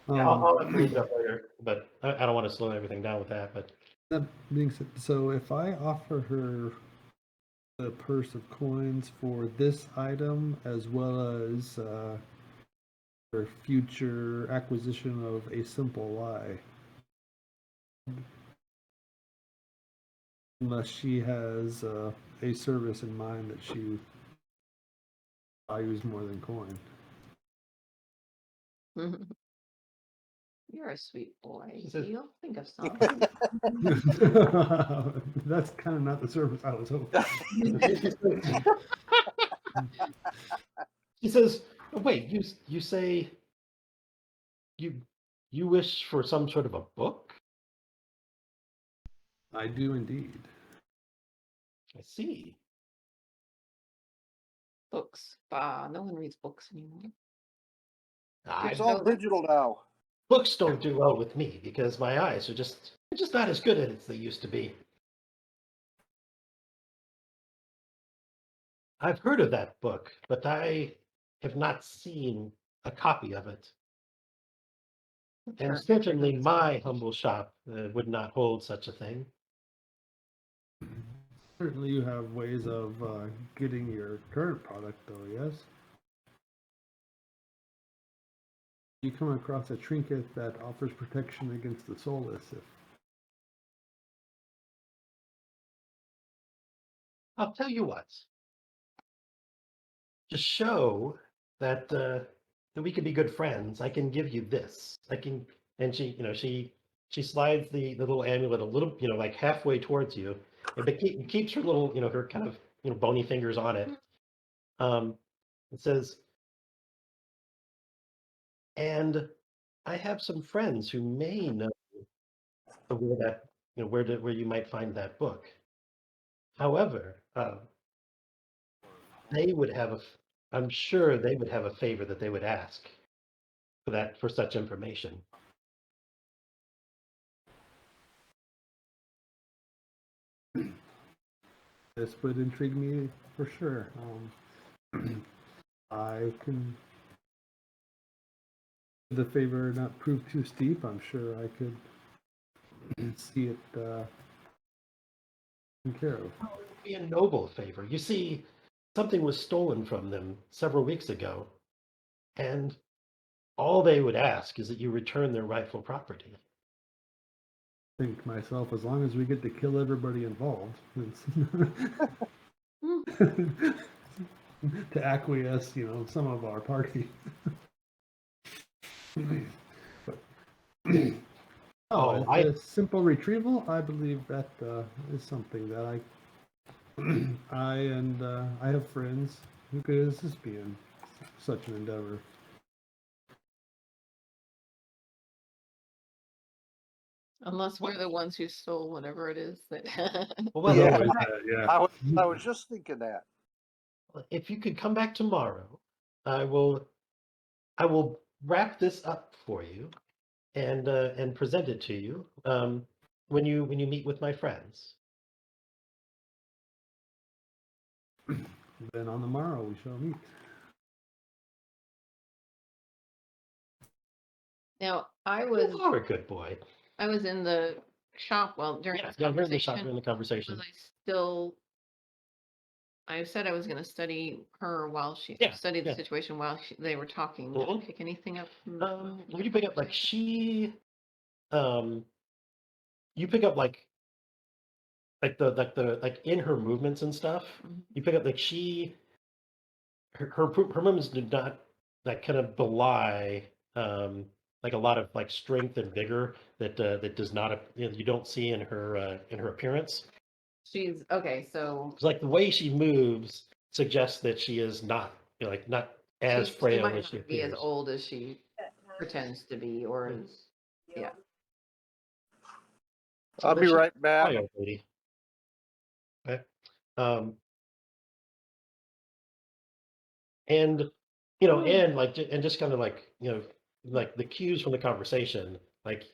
Yeah, I'll have to look it up later, but I don't want to slow everything down with that. But That being said, so if I offer her the purse of coins for this item as well as her future acquisition of a simple lie, unless she has a service in mind that she values more than coin. You're a sweet boy. She says- You'll think of something. That's kind of not the service I was hoping. he says, oh, "Wait, you say you wish for some sort of a book?" I do indeed. I see. Books. Bah, no one reads books anymore. It's I, all digital now. books don't do well with me because my eyes are just not as good at it as they used to be. I've heard of that book, but I have not seen a copy of it. And Sure. certainly my humble shop would not hold such a thing. Certainly, you have ways of getting your current product, though. Yes. You come across a trinket that offers protection against the soulless. If I'll tell you what. To show that that we could be good friends, I can give you this. I can, and she slides the little amulet a little, like halfway towards you, and but keeps her little, her kind of bony fingers on it. It says, and I have some friends who may know where that, where you might find that book. However, they would have I'm sure they would have a favor that they would ask for such information. this would intrigue me for sure. I can. If the favor not prove too steep, I'm sure I could see it taken care of. It would be a noble favor. You see, something was stolen from them several weeks ago, and all they would ask is that you return their rightful property. Think myself, as long as we get to kill everybody involved, to acquiesce, some of our party. But, Oh, a simple retrieval, I believe that is something that I have friends who could assist me in such an endeavor. Unless we're the ones who stole whatever it is that. well, Yeah. Always that, yeah. I was just thinking that. if you could come back tomorrow, I will wrap this up for you and present it to you when you meet with my friends. Then on the morrow we shall meet. Now, I You are a good boy. was in the shop during Yeah, this yeah, we're in the shop conversation. during the conversation. Was I still? I said I was going to study her while she Yeah, study the yeah. situation while they were talking. Did I Mhm. pick anything up? What do you pick up? Like you pick up like like in her movements and stuff. Mhm. You pick up like her movements did not like kind of belie like a lot of like strength and vigor that does not you don't see in her appearance. She's okay. So It's like the way she moves suggests that she is not like not as she frail might as she not be as appears. old as she pretends to be, or Yeah. as yeah. I'll be right back. Hi, old lady. Okay. Um, and and like and just kind of like like the cues from the conversation, like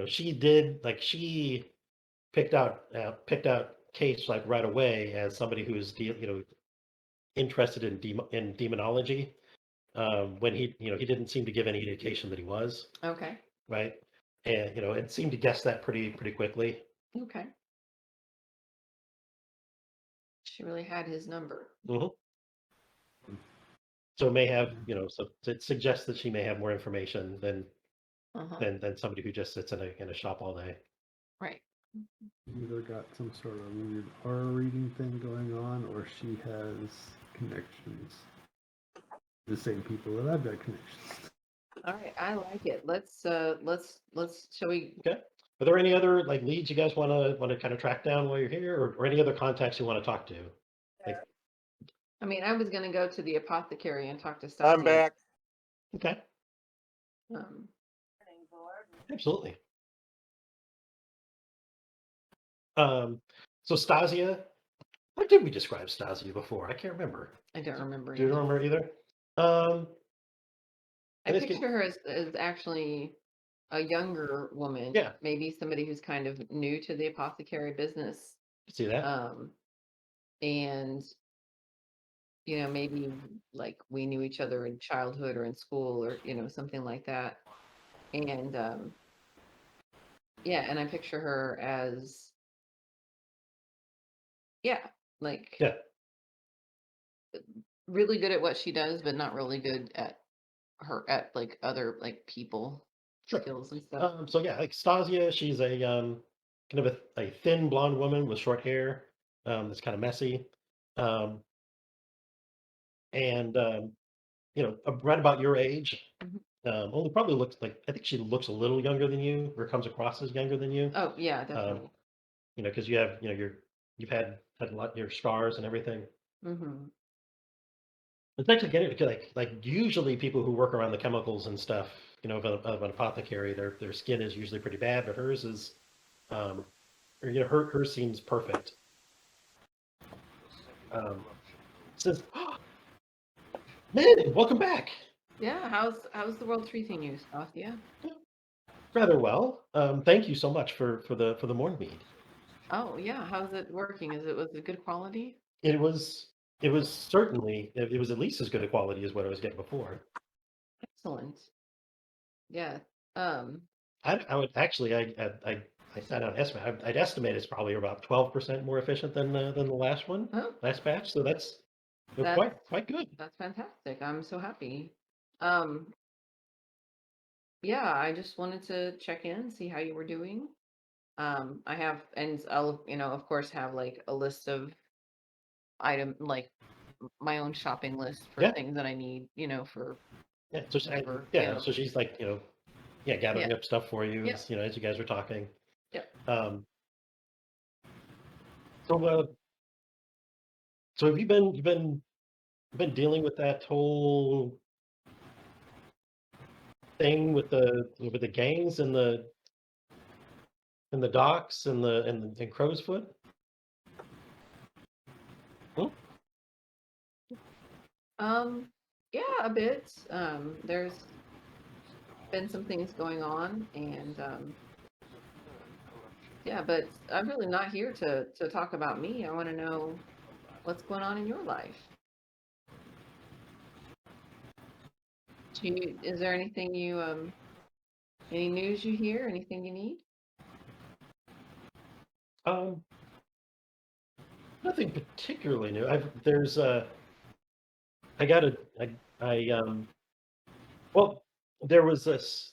she did like she picked out Case like right away as somebody who's interested in demonology, when he didn't seem to give any indication that he was, Okay. right, and it seemed to guess that pretty quickly. Okay. She really had his number. Hmm. So it may have so it suggests that she may have more information Uh-huh. than somebody who just sits in a shop all day. Right. Either got some sort of weird aura reading thing going on, or she has connections. The same people that I've got connections. All right. I like it. Let's shall we? Okay. Are there any other like leads you guys want to kind of track down while you're here, or any other contacts you want to talk to? Like, I mean, I was going to go to the apothecary and talk to I'm Stasia. back. okay, Um, absolutely. So Stasia, how did we describe Stasia before? I can't remember. I don't remember Do you either. remember either? Um, I and it's picture her as actually a younger woman, yeah, maybe somebody who's kind of new to the apothecary business. see that? And maybe like we knew each other in childhood or in school or something like that. And yeah, and I picture her as like Yeah, really good at what she does, but not really good at like other like people sure. skills and stuff. So yeah, like Stasia, she's a kind of a thin blonde woman with short hair. That's kind of messy. Um, and right about your age. Mhm. Only probably looks like I think she looks a little younger than you, or comes across as younger than you. Oh yeah, Um, definitely. because you have you've had a lot your scars and everything. Hmm. It's actually getting because usually people who work around the chemicals and stuff, of an apothecary, their skin is usually pretty bad, but hers is, or her seems perfect. Says, man, welcome back. Yeah, how's the world treating you, Stasia? Rather well. Thank you so much for the morn mead. Oh yeah, how's it working? Was it good quality? It was it was certainly it was at least as good a quality as what I was getting before. Excellent. Yeah. Um, I would actually I sat down and estimated. I'd estimate it's probably about 12% more efficient than the last one, oh, last batch. So that's that's quite good. that's fantastic. I'm so happy. Um, yeah, I just wanted to check in, see how you were doing. I have, and I'll, of course, have like a list of like my own shopping list for Yeah, things that I need, for yeah. So whatever, so she's like yeah, Yeah. gathering up stuff for you Yep. as you guys were talking. Yep. Um, so so have you've been dealing with that whole thing with the gangs and the docks and Crow's Foot? Hmm? Um, yeah, a bit. There's been some things going on, and yeah, but I'm really not here to talk about me. I want to know what's going on in your life. Is there anything any news you hear? Anything you need? Um, Nothing particularly new. There's I got a well there was this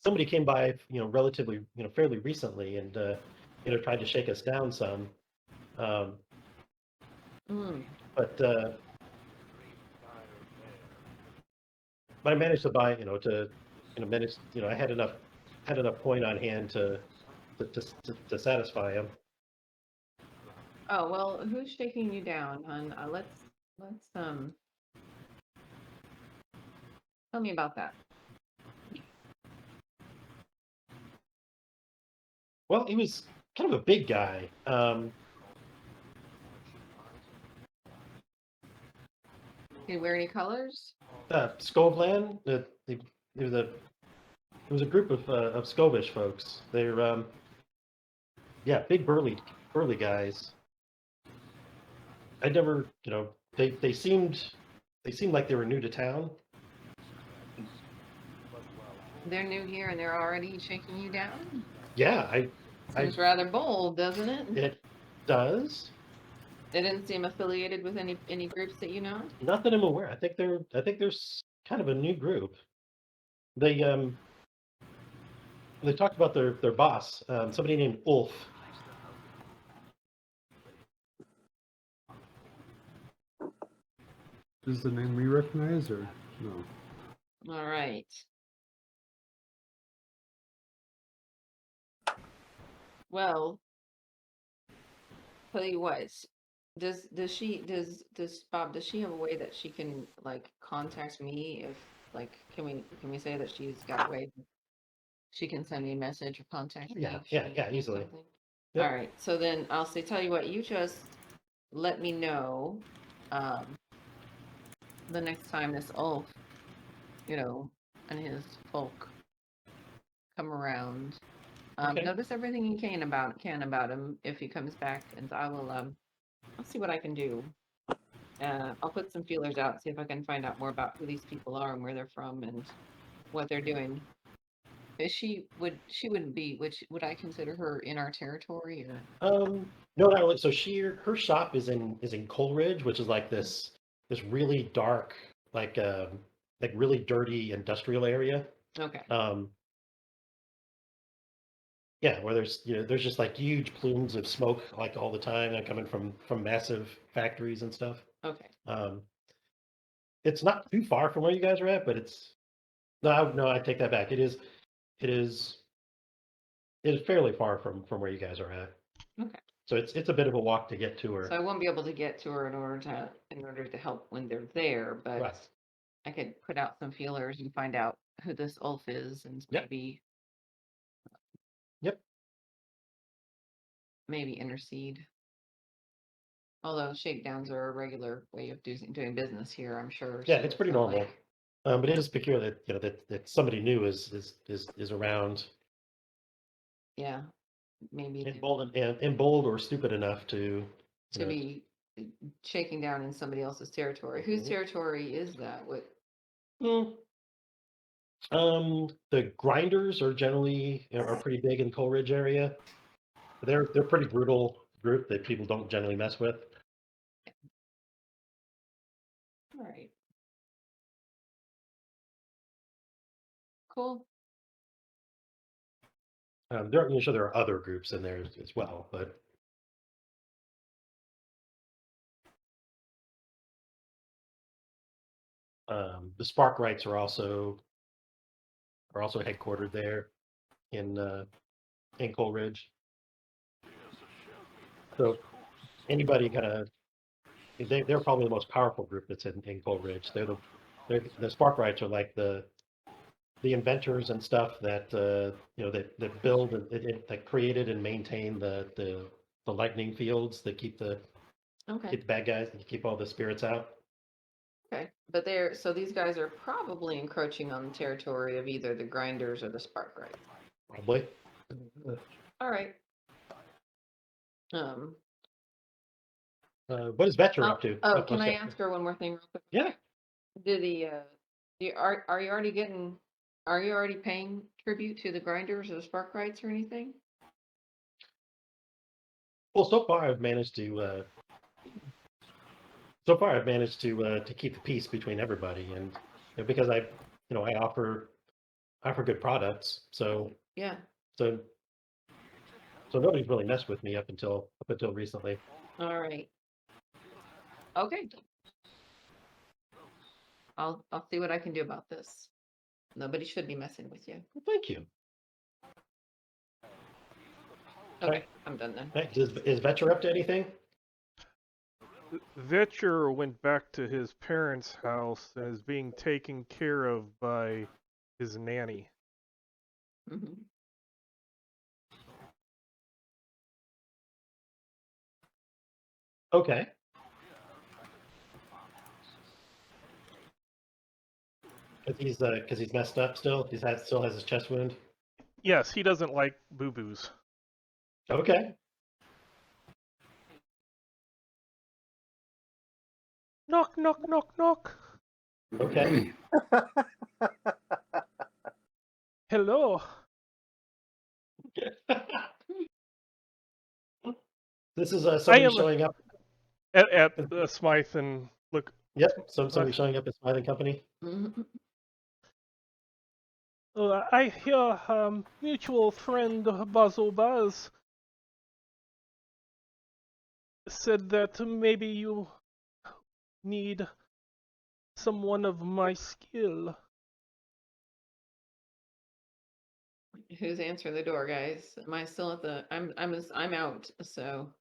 somebody came by relatively fairly recently and tried to shake us down some, um, Mm. but I managed to buy to manage I had enough coin on hand to satisfy him. Oh, well, who's shaking you down, hon? Let's tell me about that. Well, he was kind of a big guy. Did you wear any colors? Skovlan, it was a group of Skovish folks. They're yeah, big burly guys. I never, they seemed like they were new to town. They're new here and they're already shaking you down? Yeah, I Seems rather bold, doesn't it? it does. They didn't seem affiliated with any groups that you know? Not that I'm aware. I think there's kind of a new group. They they talked about their boss, somebody named Ulf. Is the name we recognize or no? All right. Well, tell you what. Does Bob, does she have a way that she can like contact me if like can we say that she's got a way She can send me a message or contact me. Yeah, if she yeah, yeah, needs easily. something. Yep. All right, so then I'll say, tell you what, you just let me know the next time this Ulf, and his folk come around. Okay. Notice everything you can about him if he comes back, and I will I'll see what I can do. I'll put some feelers out, see if I can find out more about who these people are and where they're from and what they're doing. She wouldn't be, which would I consider her in our territory or? No, not really. So her shop is in Coleridge, which is like this really dark, like really dirty industrial area. Okay. Um, yeah, where there's just like huge plumes of smoke like all the time, like coming from massive factories and stuff. Okay. It's not too far from where you guys are at, but it's no, I take that back. It is fairly far from where you guys are at. Okay. So it's a bit of a walk to get to her. So I won't be able to get to her in order to help when they're there, but Right. I could put out some feelers and find out who this Ulf is and Yep. maybe intercede. Although shakedowns are a regular way of doing business here, I'm sure. Yeah, so it's pretty not normal. like- But it is peculiar that that somebody new is around yeah, maybe and bold or stupid enough to to be shaking down in somebody else's territory. Whose Mhm. territory is that? What? Hmm. The grinders are generally are pretty big in Coleridge area. They're pretty brutal group that people don't generally mess with. All right. Cool. I'm sure there are other groups in there as well, but the Sparkrights are also headquartered there in Coleridge. So anybody kind of they're probably the most powerful group that's in Coleridge. The Sparkrights are like the inventors and stuff that that build and that created and maintain the lightning fields that keep the Okay. bad guys and keep all the spirits out. Okay. But so these guys are probably encroaching on the territory of either the grinders or the Sparkright. Probably. All right. What is Vetcher up to? Oh, can I sorry. ask her one more thing real quick? Yeah. Did are you already paying tribute to the grinders or the Sparkrights or anything? Well, so far I've managed to keep the peace between everybody, and because I offer good products, so Yeah. so nobody's really messed with me up until recently. All right. Okay. I'll see what I can do about this. Nobody should be messing with you. Well, thank you. Okay, Right. I'm done then. Hey, is Vetcher up to anything? Vetcher went back to his parents' house and is being taken care of by his nanny. Hmm. Okay. Because he's messed up still. Still has his chest wound. Yes, he doesn't like boo-boos. Okay. Knock, knock, knock, knock. Okay. Hello. This is somebody am- showing up. At Smythe and look. Yep. Somebody showing up at Smythe Company. Hmm. I hear mutual friend Basil Buzz said that maybe you need someone of my skill. Who's answering the door, guys? Am I still at the? I'm out. So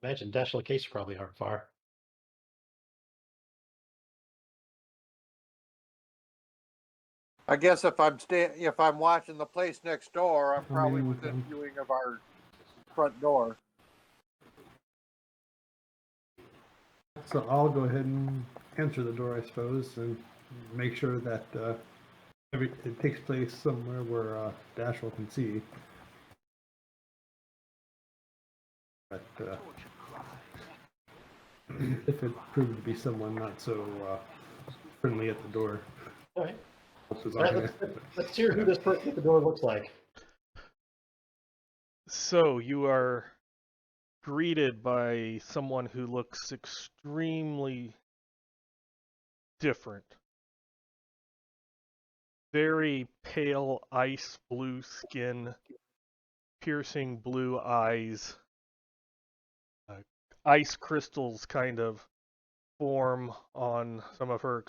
Imagine Dash locations probably aren't far. I guess if I'm watching the place next door, I'm probably mean, within viewing of our front door. So I'll go ahead and answer the door, I suppose, and make sure that it takes place somewhere where Dashwell can see. But if it proved to be someone not so friendly at the door, All right. hope is All right, okay. let's hear who this person at the door looks like. So you are greeted by someone who looks extremely different. Very pale ice blue skin, piercing blue eyes, ice crystals kind of form on some of her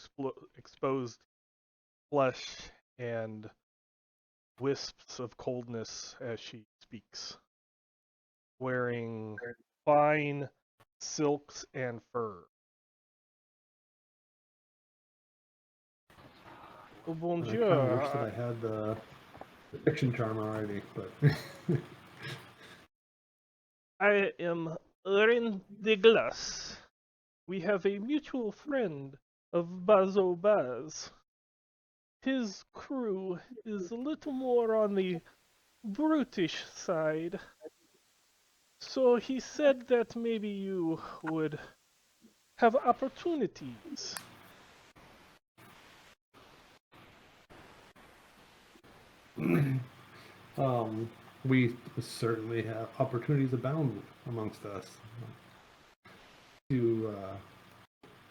exposed flesh, and wisps of coldness as she speaks. Wearing fine silks and fur. Oh, I kind of wish bonjour. that I had the fiction charm already, but I am Ren de Glace. We have a mutual friend of Bazo Baz. His crew is a little more on the brutish side. So he said that maybe you would have opportunities. we certainly have opportunities abound amongst us. To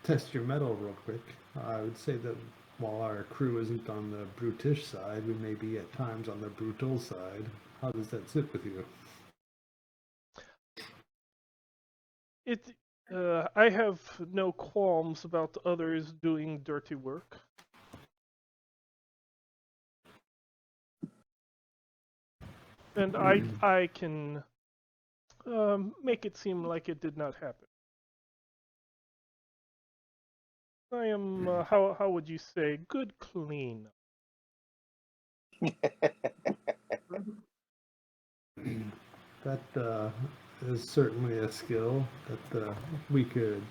test your mettle real quick, I would say that while our crew isn't on the brutish side, we may be at times on the brutal side. How does that sit with you? I have no qualms about others doing dirty work. And I can make it seem like it did not happen. I am, how would you say, good clean. That is certainly a skill that we could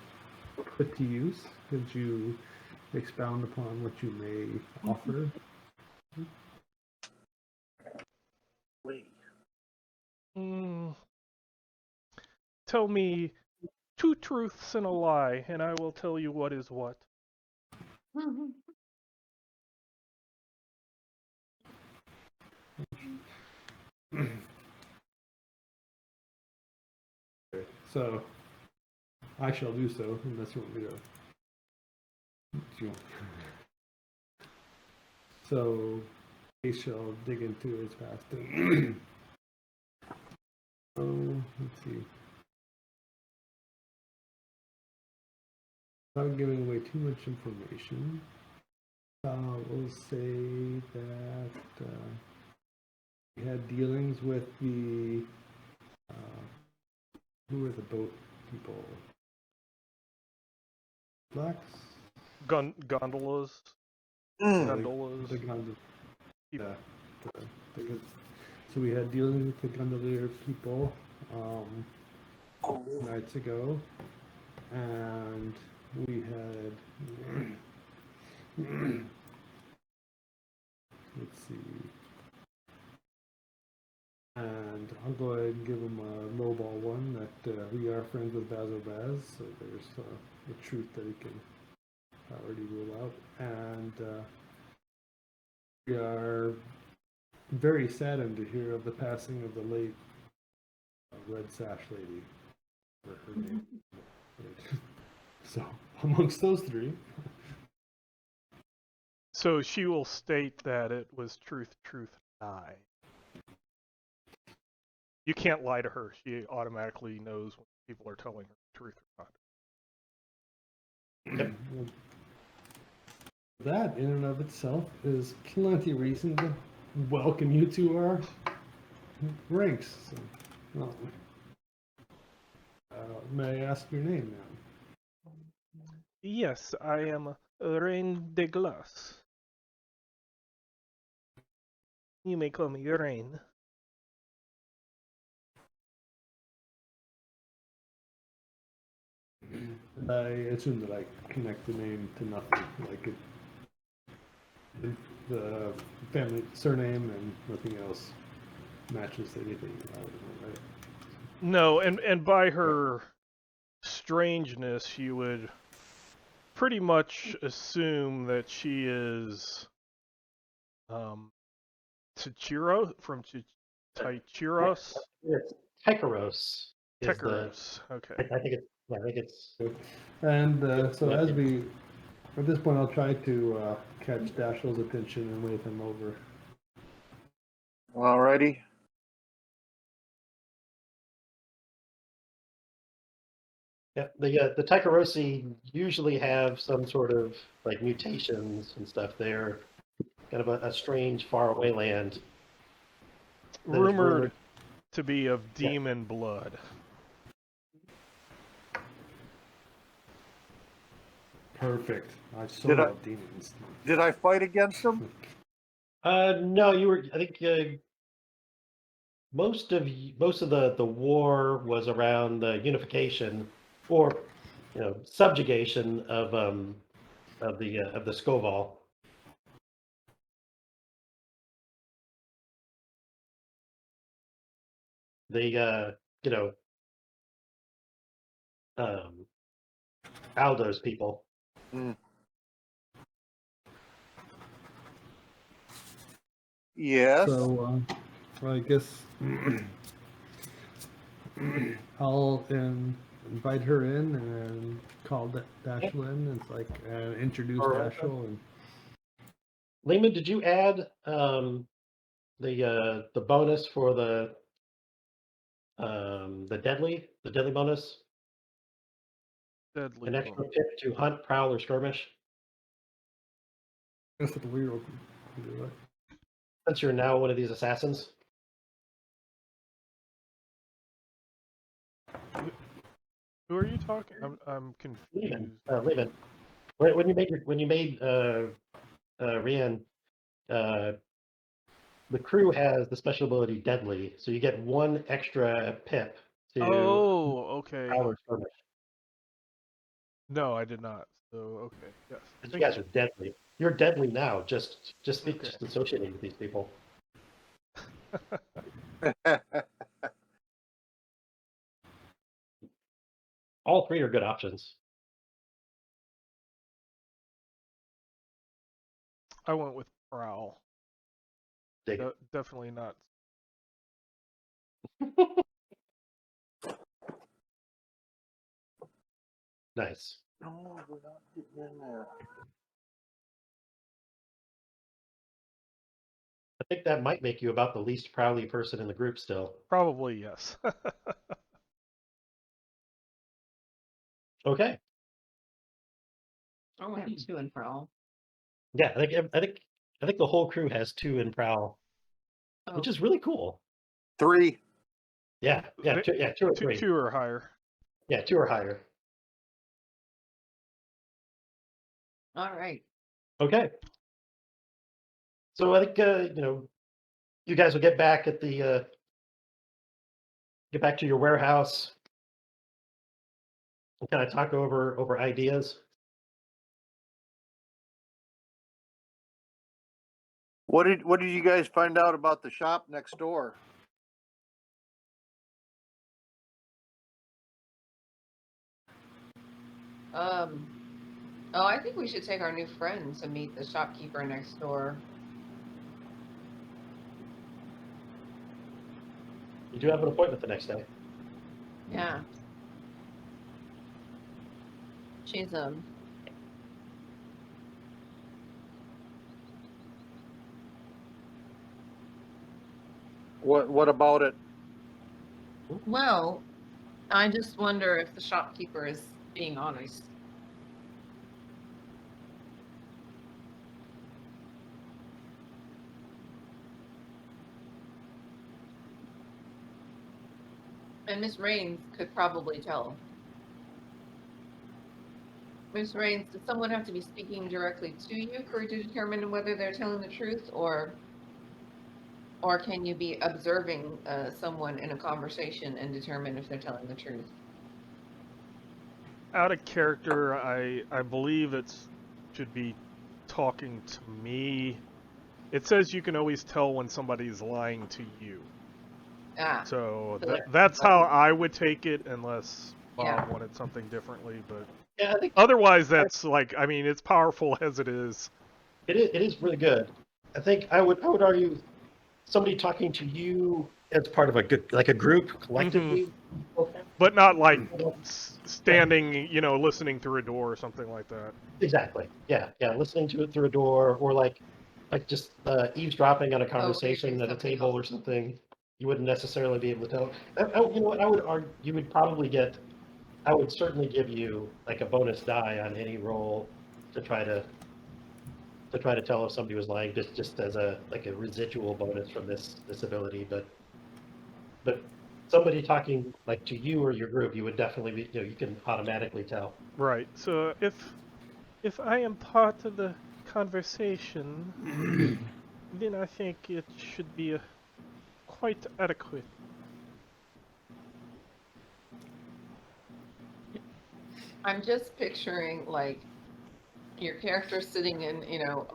put to use. Could you expound upon what you may offer? Mm, tell me 2 truths and a lie, and I will tell you what is what. So I shall do so, unless you want me to. So he shall dig into his past. Let's see. Without giving away too much information, we'll say that we had dealings with the who were the boat people? Blacks? Gondolas. Mm. Gondolas. The gondol. Yeah. So we had dealings with the gondolier people nights ago, and we had let's see. And I'll go ahead and give them a lowball one that we are friends with Bazo Baz, so there's the truth that he can already rule out. And we are very saddened to hear of the passing of the late Red Sash Lady, or her name. So, amongst those three. So she will state that it was truth, lie. You can't lie to her. She automatically knows when people are telling her the truth or not. Yep. That, in and of itself, is plenty reason to welcome you to our ranks. So, may I ask your name now? Yes, I am Reine de Glace. You may call me Rain. I assume that I connect the name to nothing, like the family surname and nothing else matches anything. Right? No, and by her strangeness, you would pretty much assume that she is Tachiro from Taichiros? It's Tycheros is the. Tekeros. Okay. I think it's. Yeah, I think it's. And so Yeah. as we, at this point, I'll try to catch Dashiell's attention and wave him over. Alrighty. Yeah, the Tycherosi usually have some sort of like mutations and stuff. They're kind of a strange, faraway land. that is Rumored to be of Yeah. demon blood. Perfect. I so Did I- love demons. Did I fight against them? No, you were. I think most of the war was around the unification or subjugation of the Skoval. The Aldo's people. Yes. So I guess I'll invite her in and call Dashiell in. It's like introduce All right. Dashiell and Lehman, did you add the bonus for the deadly bonus? Deadly An extra blood. pip to hunt, prowl, or skirmish? I guess the reroll can do that. Since you're now one of these assassins. Who are you talking? I'm confused. Lehman. When you made Rian, the crew has the special ability Deadly, so you get one extra pip to Oh, okay. prowl or skirmish. No, I did not. So okay, yes. Because Thank you guys are deadly. You're deadly now. Just Okay. associating with these people. All three are good options. I went with prowl. Dig it. Definitely not. Nice. No, we're not getting in there. I think that might make you about the least prowly person in the group still. Probably yes. Okay. I only have 2 in prowl. Yeah, I think the whole crew has 2 in prowl, which Oh. is really cool. 3. Yeah, They- 2 or 3. Two or higher. Yeah, 2 or higher. All right. Okay. So I think you guys will get back at the get back to your warehouse and kind of talk over ideas. What did you guys find out about the shop next door? Oh, I think we should take our new friend to meet the shopkeeper next door. You do have an appointment the next day. Yeah. She's What about it? well, I just wonder if the shopkeeper is being honest. And Miss Rains could probably tell. Miss Rains, does someone have to be speaking directly to you for you to determine whether they're telling the truth, or Or can you be observing someone in a conversation and determine if they're telling the truth? Out of character, I believe should be talking to me. It says you can always tell when somebody's lying to you. Ah, So So that's how I would take it, unless Bob Yeah. wanted something differently. But Yeah, I think otherwise, that's like, I mean, it's powerful as it is. it is really good. I think I would argue somebody talking to you as part of a good, like a group collectively. But not like Mhm. standing, listening through a door or something like that. Exactly. Yeah, yeah. Listening to it through a door, or like just eavesdropping on a conversation hearing at a something table else. or something. You wouldn't necessarily be able to tell. You know what? I would argue you would probably get. I would certainly give you like a bonus die on any roll to try to tell if somebody was lying, just as a like a residual bonus from this ability. But somebody talking like to you or your group, you would definitely be, you can automatically tell. Right. So if I am part of the conversation, then I think it should be quite adequate. I'm just picturing like your character sitting in,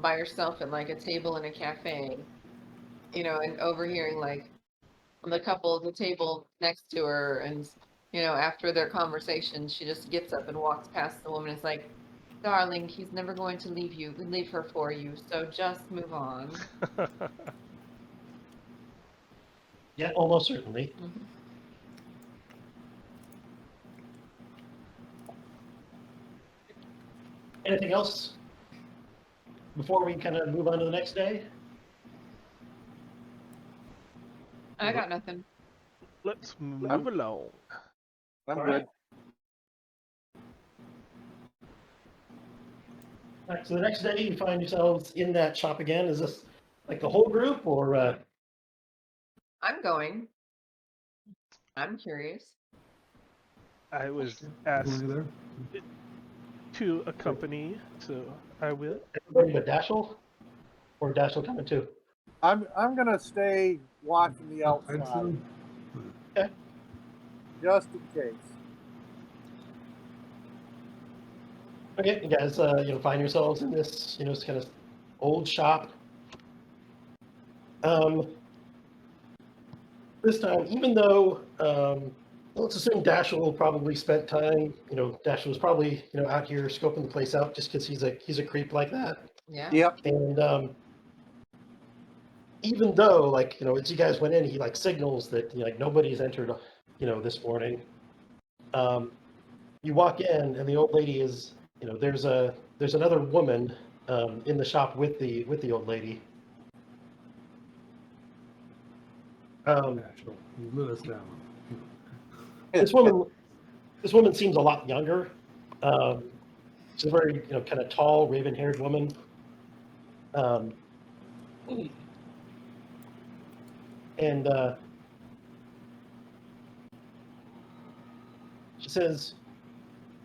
by yourself at like a table in a cafe, and overhearing like the couple at the table next to her, and after their conversation, she just gets up and walks past the woman. It's like, darling, he's never going to leave her for you, so just move on. Yeah, almost certainly. Mhm. Anything else before we kind of move on to the next day? I got nothing. Let's move along. I'm All good. right. All right, so the next day you find yourselves in that shop again. Is this like the whole group, or I'm going. I'm curious. I was asked Going there. to accompany, so I will. everybody but Dashel, or Dashel coming too? I'm gonna stay watching the I'd outside say, just in case. Okay, you guys, find yourselves in this, this kind of old shop. This time, even though, let's assume Dashel probably spent time, Dashel was probably, out here scoping the place out just because he's a creep like that. Yeah. Yep. And even though, like, as you guys went in, he like signals that like nobody's entered, this morning. You walk in, and the old lady is, there's another woman in the shop with the old lady. Asheville, you let us down. This woman seems a lot younger. She's a very kind of tall, raven-haired woman. And she says,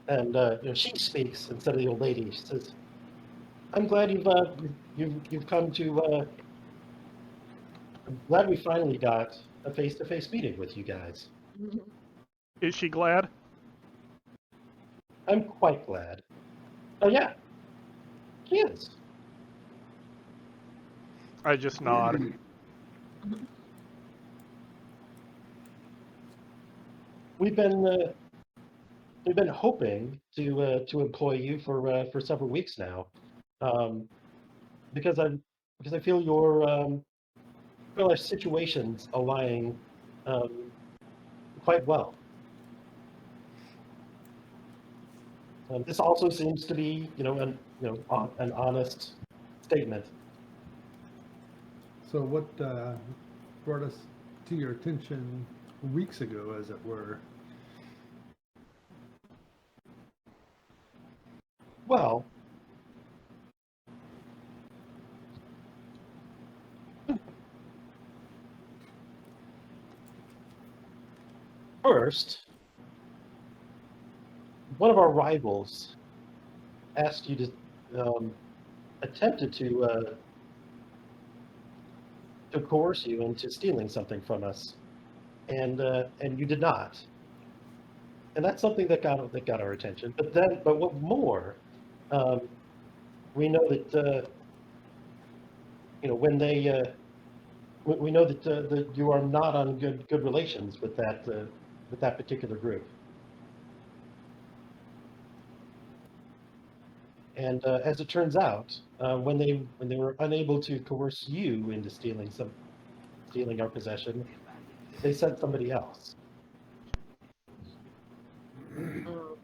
and she speaks instead of the old lady. She says, "I'm glad you've come to. I'm glad we finally got a face-to-face meeting with you guys. Is she glad? I'm quite glad. Oh yeah, she is. I just nod. We've been hoping to employ you for several weeks now, um, because I feel feel our situations align quite well. This also seems to be an honest statement. So what brought us to your attention weeks ago, as it were? Well, first, one of our rivals asked you to attempted to to coerce you into stealing something from us, and you did not. And that's something that got our attention. But what more? Um, we know that when they we know that you are not on good relations with that particular group. And as it turns out, when they were unable to coerce you into stealing our possession, they sent somebody else. Mhm.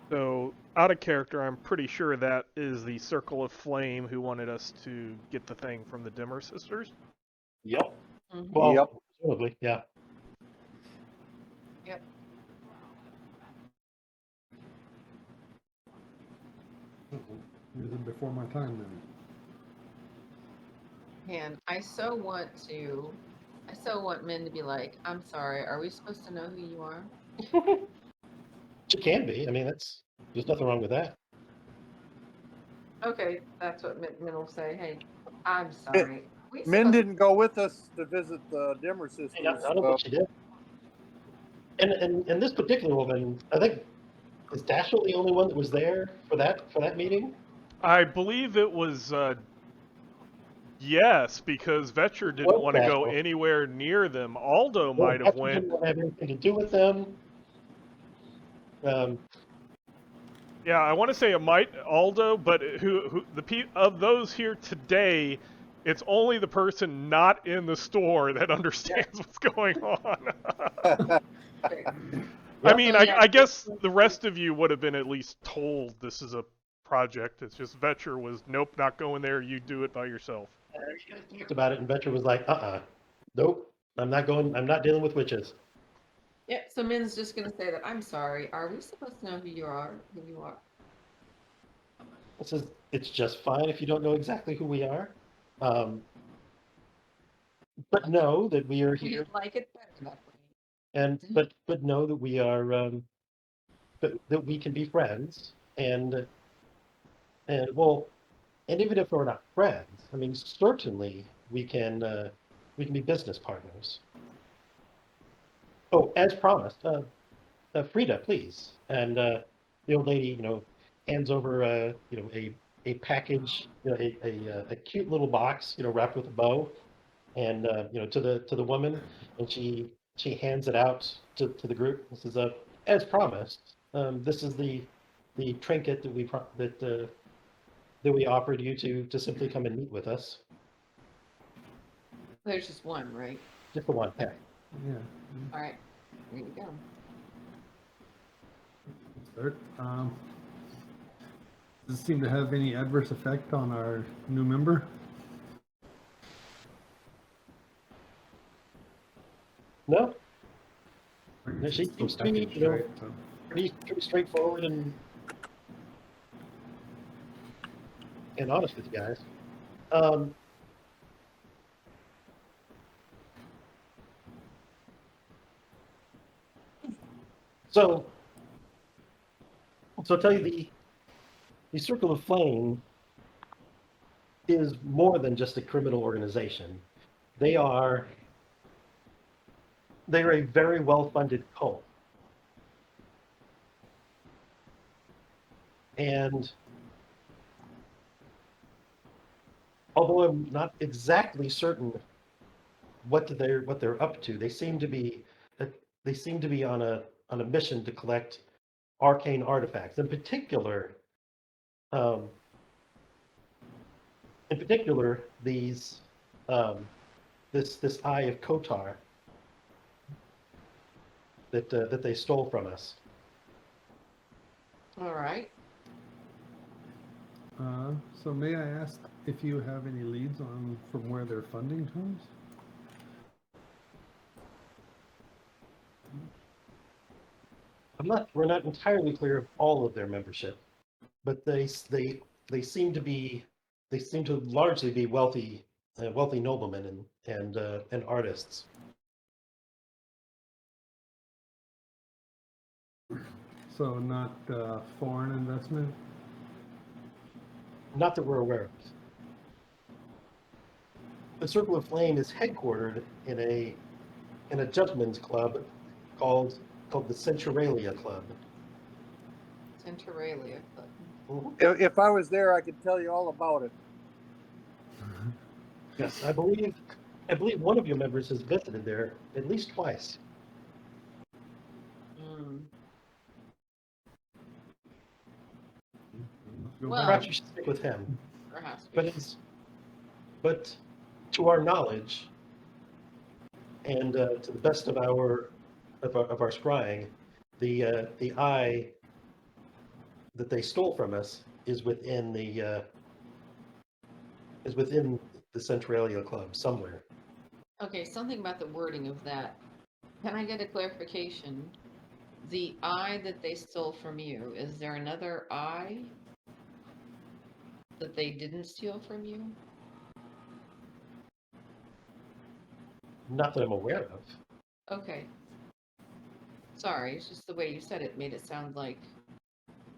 So, out of character, I'm pretty sure that is the Circle of Flame who wanted us to get the thing from the Dimmer Sisters. Yep. Mhm. Well, Yep. presumably, yeah. Yep. It was before my time then. And I so want men to be like, I'm sorry, are we supposed to know who you are? It can be. I mean, there's nothing wrong with that. Okay, that's what men will say. Hey, I'm Min, sorry. We Min supposed didn't go with us to visit the Dimmer sisters. I don't So think she did. And this particular woman, I think, is Dashiell the only one that was there for that meeting? I believe it was yes, because Vetcher didn't Was want to go Dashiell? anywhere near them. Aldo Well, might have Dashiell went. didn't want to have anything to do with them. Um, Yeah, I want to say it might Aldo, but who of those here today, it's only the person not in the store that understands what's going on. okay. I Yep. mean, So, yeah, I guess the rest of you would have been at least told this is a project. It's just Vetcher was, nope, not going there. You do it by yourself. You guys talked about it, and Vetcher was like, nope, I'm not going. I'm not dealing with witches. yeah, so men's just gonna say that I'm sorry. Are we supposed to know who you are? Who you are? It says it's just fine if you don't know exactly who we are, um, but know that we are We here, like it better that way. and but know that we are that we can be friends, and well, and even if we're not friends, I mean, certainly we can be business partners. Oh, as promised, Frida, please. And the old lady, hands over, a package, a cute little box, wrapped with a bow, and to the woman, and she hands it out to the group. This is as promised. This is the trinket that that we offered you to simply come and meet with us. There's just one, right? Just the one pack. Yeah. All right, there you go. Start. Does it seem to have any adverse effect on our new member? No, Or no, is she it still seems to be, packaged, right? So, pretty straightforward and honest with you guys. Um, so, I'll tell you the Circle of Flame is more than just a criminal organization. They are they're a very well-funded cult, and although I'm not exactly certain what they're up to, they seem to be on a mission to collect arcane artifacts. Um, in particular, these this Eye of Kotar that they stole from us. All right. so may I ask if you have any leads on from where their funding comes? We're not entirely clear of all of their membership, but they seem to largely be wealthy noblemen and artists. So not foreign investment? Not that we're aware of. The Circle of Flame is headquartered in a gentleman's club called the Centuralia Club. Centuralia Club. If I was there, I could tell you all about it. Yes, I believe one of your members has visited there at least twice. Mm. Go Well- Perhaps you should stick with him. Perhaps. But to our knowledge, and to the best of our scrying, the eye that they stole from us is within the Centralia Club somewhere. Okay, something about the wording of that. Can I get a clarification? The eye that they stole from you, is there another eye that they didn't steal from you? Not that I'm aware of. Okay. Sorry, it's just the way you said it made it sound like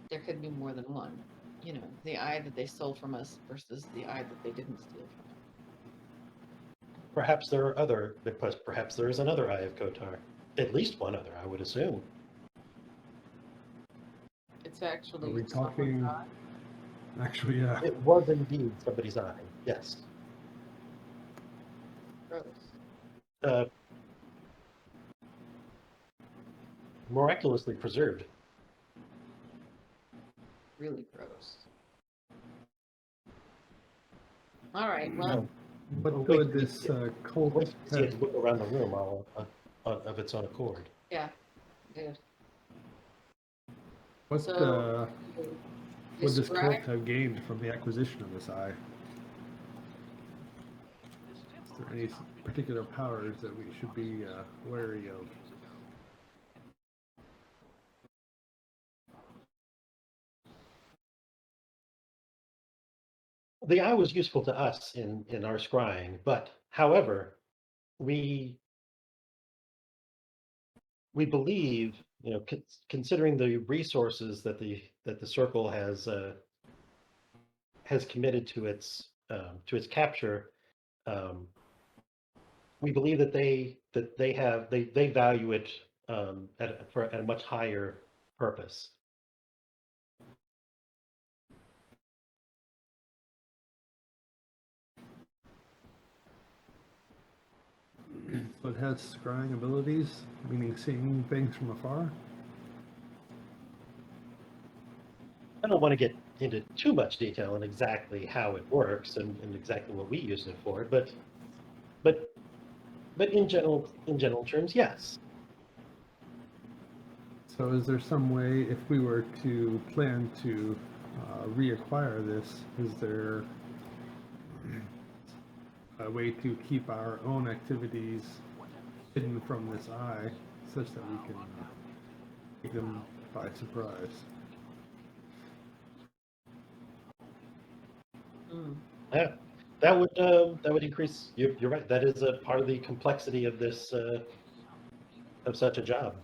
there could be more than one. You know, the eye that they stole from us versus the eye that they didn't steal from us. Perhaps there are other. Perhaps there is another Eye of Kotar. At least one other, I would assume. It's actually. Are we someone's talking? eye. Actually, yeah. It was indeed somebody's eye. Yes. Gross. Uh, miraculously preserved. Really gross. All right, well, What Wait good till you this see it. cult Wait to see has? it look around the room all of its own accord. yeah, good. What So, would this cult describe- have gained from the acquisition of this eye? Is there any particular powers that we should be wary of? The eye was useful to us in our scrying, but however, we believe, considering the resources that the circle has committed to its capture, we believe that they value it at a much higher purpose. So it has scrying abilities, meaning seeing things from afar? I don't want to get into too much detail on exactly how it works and exactly what we use it for, but in general terms, yes. So is there some way, if we were to plan to reacquire this, is there a way to keep our own activities hidden from this eye, such that we can take them by surprise? Mm. Yeah, that would increase. You're right. That is a part of the complexity of this of such a job.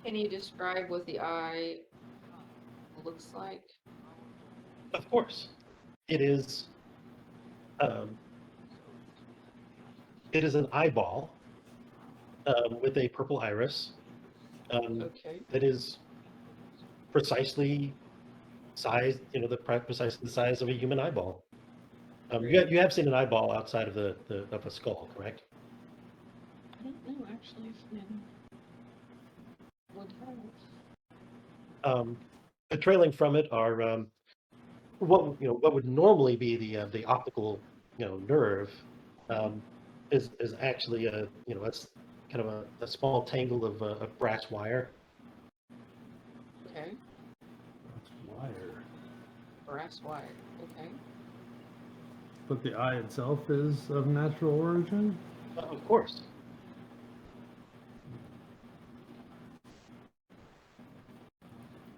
Can you describe what the eye looks like? Of course, it is. It is an eyeball with a purple iris Okay. that is precisely sized. Precisely the size of a human eyeball. You have seen an eyeball outside of of a skull, correct? I don't know actually if men would have. Trailing from it are what would normally be the optical nerve is actually it's kind of a small tangle of brass wire. Okay. That's wire. Brass wire. Okay. But the eye itself is of natural origin? Of course.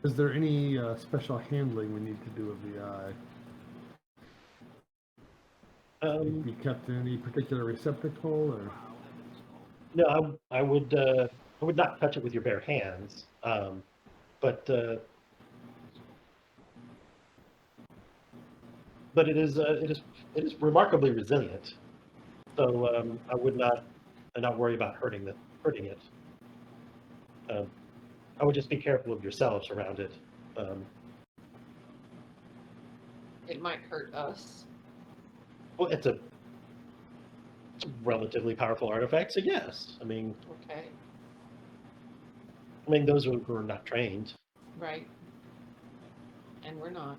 Is there any special handling we need to do of the eye? Be kept in any particular receptacle, or? No, I would not touch it with your bare hands. But but it is remarkably resilient. So I would not worry about hurting it. Um, I would just be careful of yourselves around it. Um, It might hurt us. well, it's a relatively powerful artifact, so yes. Okay, I mean those who are not trained. right. And we're not.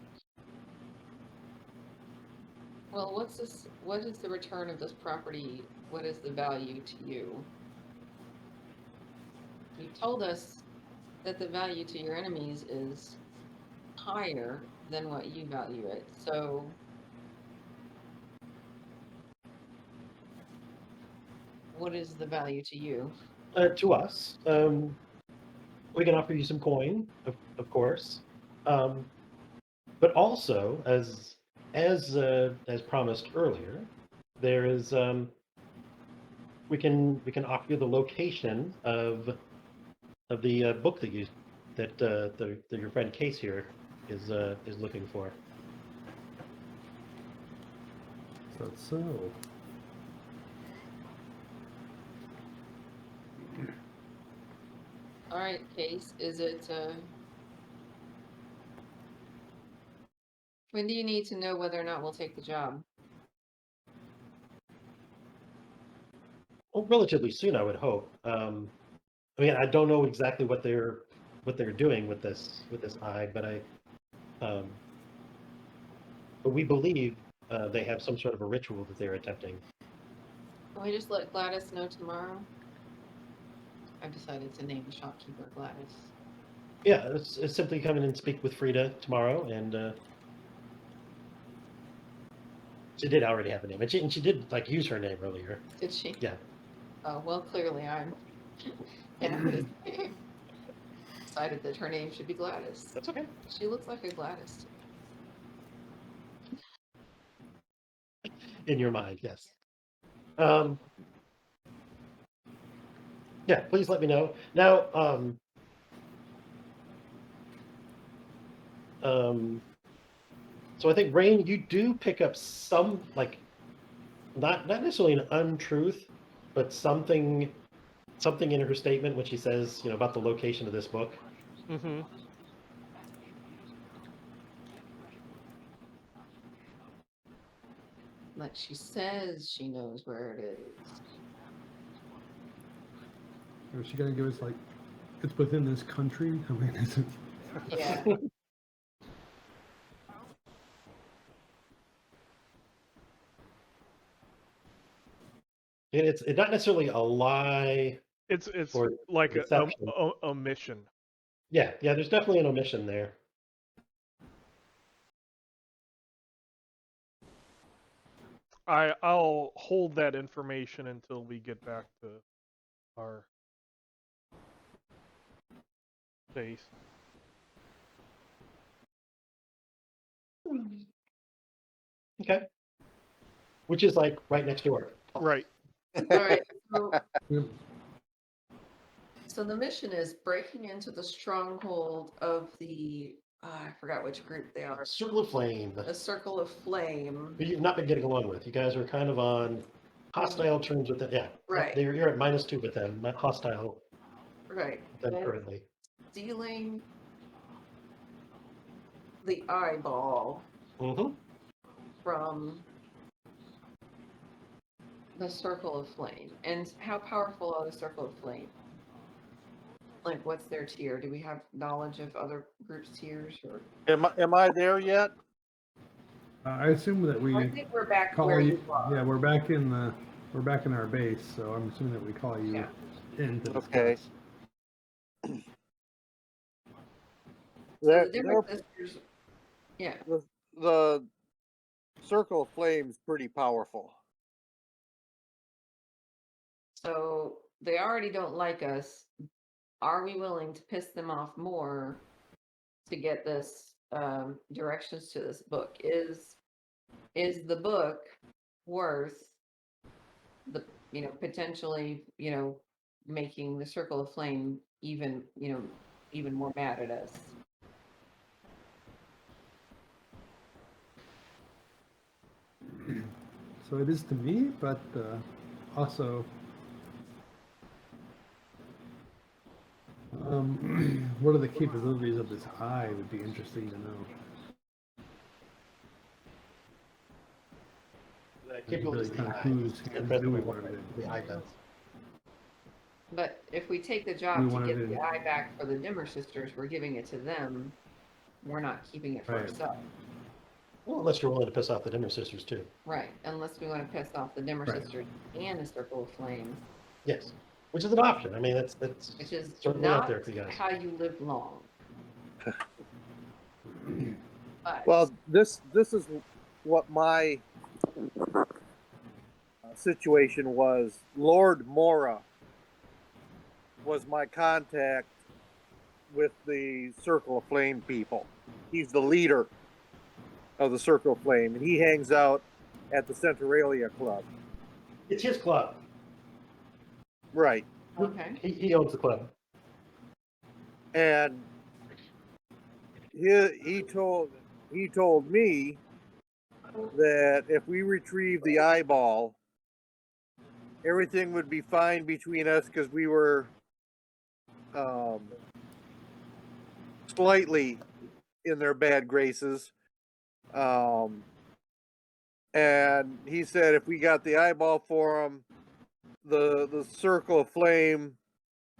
Well, what's this? What is the return of this property? What is the value to you? You told us that the value to your enemies is higher than what you value it. So what is the value to you? To us, we can offer you some coin, of course, um, but also as promised earlier, there is we can offer you the location of the book that your friend Case here is looking for. So. All right, Case, is it, when do you need to know whether or not we'll take the job? Well, relatively soon, I would hope. I mean, I don't know exactly what they're doing with this eye, but we believe they have some sort of a ritual that they're attempting. Can we just let Gladys know tomorrow? I've decided to name the shopkeeper Gladys. Yeah, it's simply come in and speak with Frida tomorrow, and she did already have a name, and she did like use her name earlier. Did she? Yeah. Oh, well, clearly I'm decided that her name should be Gladys. That's okay. She looks like a Gladys. In your mind, yes. Yeah, please let me know. Now, so I think Rain, you do pick up some like not necessarily an untruth, but something in her statement when she says, about the location of this book. Mm-hmm. Like she says she knows where it is. Is she gonna give us like it's within this country? I mean, is it... Yeah. And it's not necessarily a lie. It's or like deception. a mission. Yeah, there's definitely an omission there. I'll hold that information until we get back to our base. Okay. Which is like right next door. Right. All right. So, Yep. so the mission is breaking into the stronghold of the I forgot which group they are. Circle of Flame. The Circle of Flame. Who you've not been getting along with. You guys are kind of on hostile terms with them. Yeah. Right. You're at -2 with them, not hostile Right. with them And currently. stealing the eyeball Mm-hmm. from the Circle of Flame. And how powerful are the Circle of Flame? Like, what's their tier? Do we have knowledge of other groups' tiers? Or Am I there yet? I assume that we I think we're back call where you. you are. Yeah, we're back in our base, so I'm assuming that we call you Yeah. in to discuss. Okay. So They're- the difference is there's, yeah. the Circle of Flame's pretty powerful. So they already don't like us. Are we willing to piss them off more to get this directions to this book? Is the book worth the potentially making the Circle of Flame even more mad at us? So it is to me, but also, what are the capabilities of this eye would be interesting to know. The And capabilities really of the kind of eye. whose It's hands different do we than want what it in? the eye does. But if we take the We job to wanted get it the in- eye back for the Dimmer sisters, we're giving it to them. We're not keeping it for Right. ourselves. Well, unless you're willing to piss off the Dimmer sisters too. Right, unless we want to piss off the Dimmer Right. sisters and the Circle of Flame, Yes, which is an option. I mean, that's which is certainly out not there for you guys. how you live long. But Well, this is what my situation was. Lord Mora was my contact with the Circle of Flame people. He's the leader of the Circle of Flame, and he hangs out at the Centralia Club. It's his club. Right. okay, He owns the club. And he told me that if we retrieve the eyeball, everything would be fine between us because we were slightly in their bad graces. And he said if we got the eyeball for him, the Circle of Flame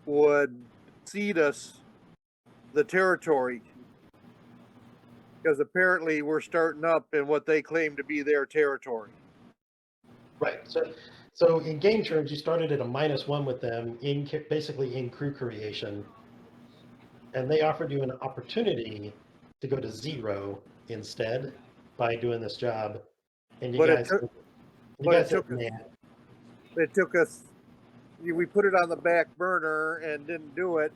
would cede us the territory because apparently we're starting up in what they claim to be their territory. Right. So in game terms, you started at a -1 with them basically in crew creation, and they offered you an opportunity to go to 0 instead by doing this job, and you But guys said, "Man, it took us. We put it on the back burner and didn't do it.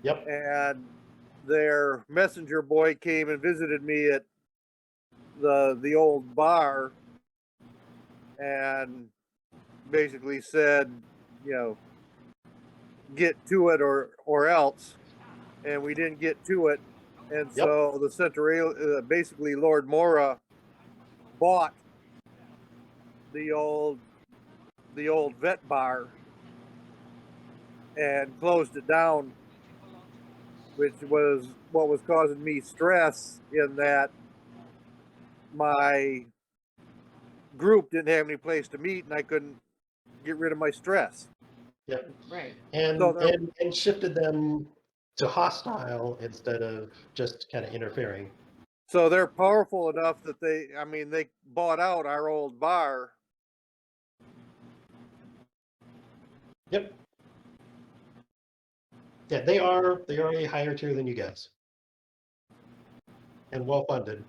yep, And their messenger boy came and visited me at the old bar and basically said, you know, get to it or else. And we didn't get to it. And Yep. so the Central, basically Lord Mora bought the old vet bar and closed it down, which was what was causing me stress in that my group didn't have any place to meet and I couldn't get rid of my stress. yep," right. and So they're- and shifted them to hostile instead of just kind of interfering. So they're powerful enough that they bought out our old bar. Yep. Yeah, they are a higher tier than you guys, and well funded.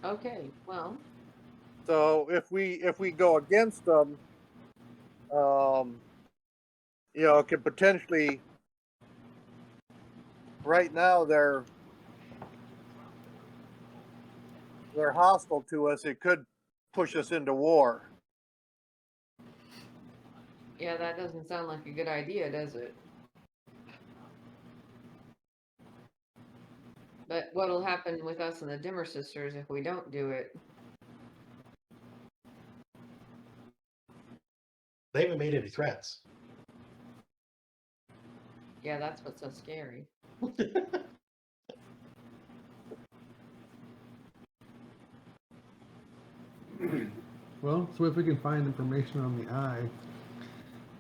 Okay, well, So if we go against them, it could potentially. Right now they're hostile to us. It could push us into war. yeah, that doesn't sound like a good idea, does it? But what'll happen with us and the Dimmer sisters if we don't do it? They haven't made any threats. Yeah, that's what's so scary. Well, so if we can find information on the eye,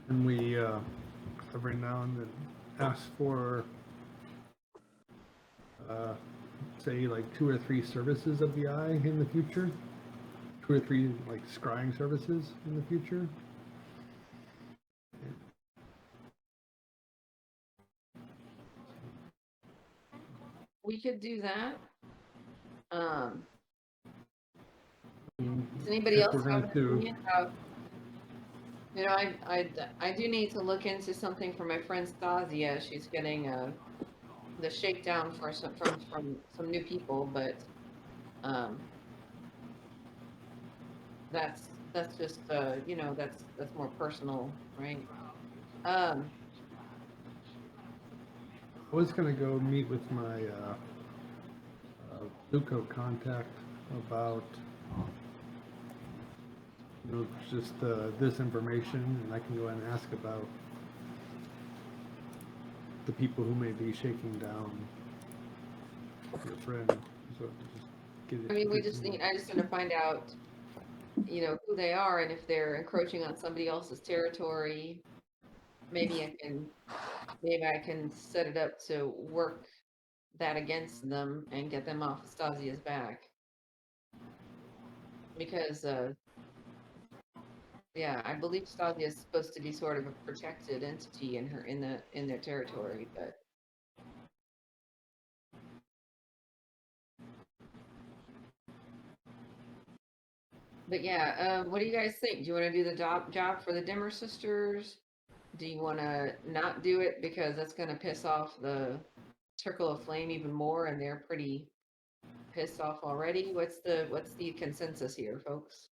and we every now and then ask for, say, like 2 or 3 services of the eye in the future, 2 or 3 like scrying services in the future. We could do that. Does anybody If else we're have going an to- opinion about? You know, I do need to look into something for my friend Stasia. She's getting the shakedown for some from some new people, but that's just that's more personal, right? I was gonna go meet with my Luco contact about just this information, and I can go ahead and ask about the people who may be shaking down your friend. So just get it. I mean, we get just some need, more- I just need to find out, who they are and if they're encroaching on somebody else's territory. Maybe I can set it up to work that against them and get them off of Stasia's back. Because, yeah, I believe Stasia is supposed to be sort of a protected entity in their territory, but yeah, what do you guys think? Do you want to do the job for the Dimmer sisters? Do you want to not do it because that's going to piss off the Circle of Flame even more, and they're pretty pissed off already? What's the consensus here, folks?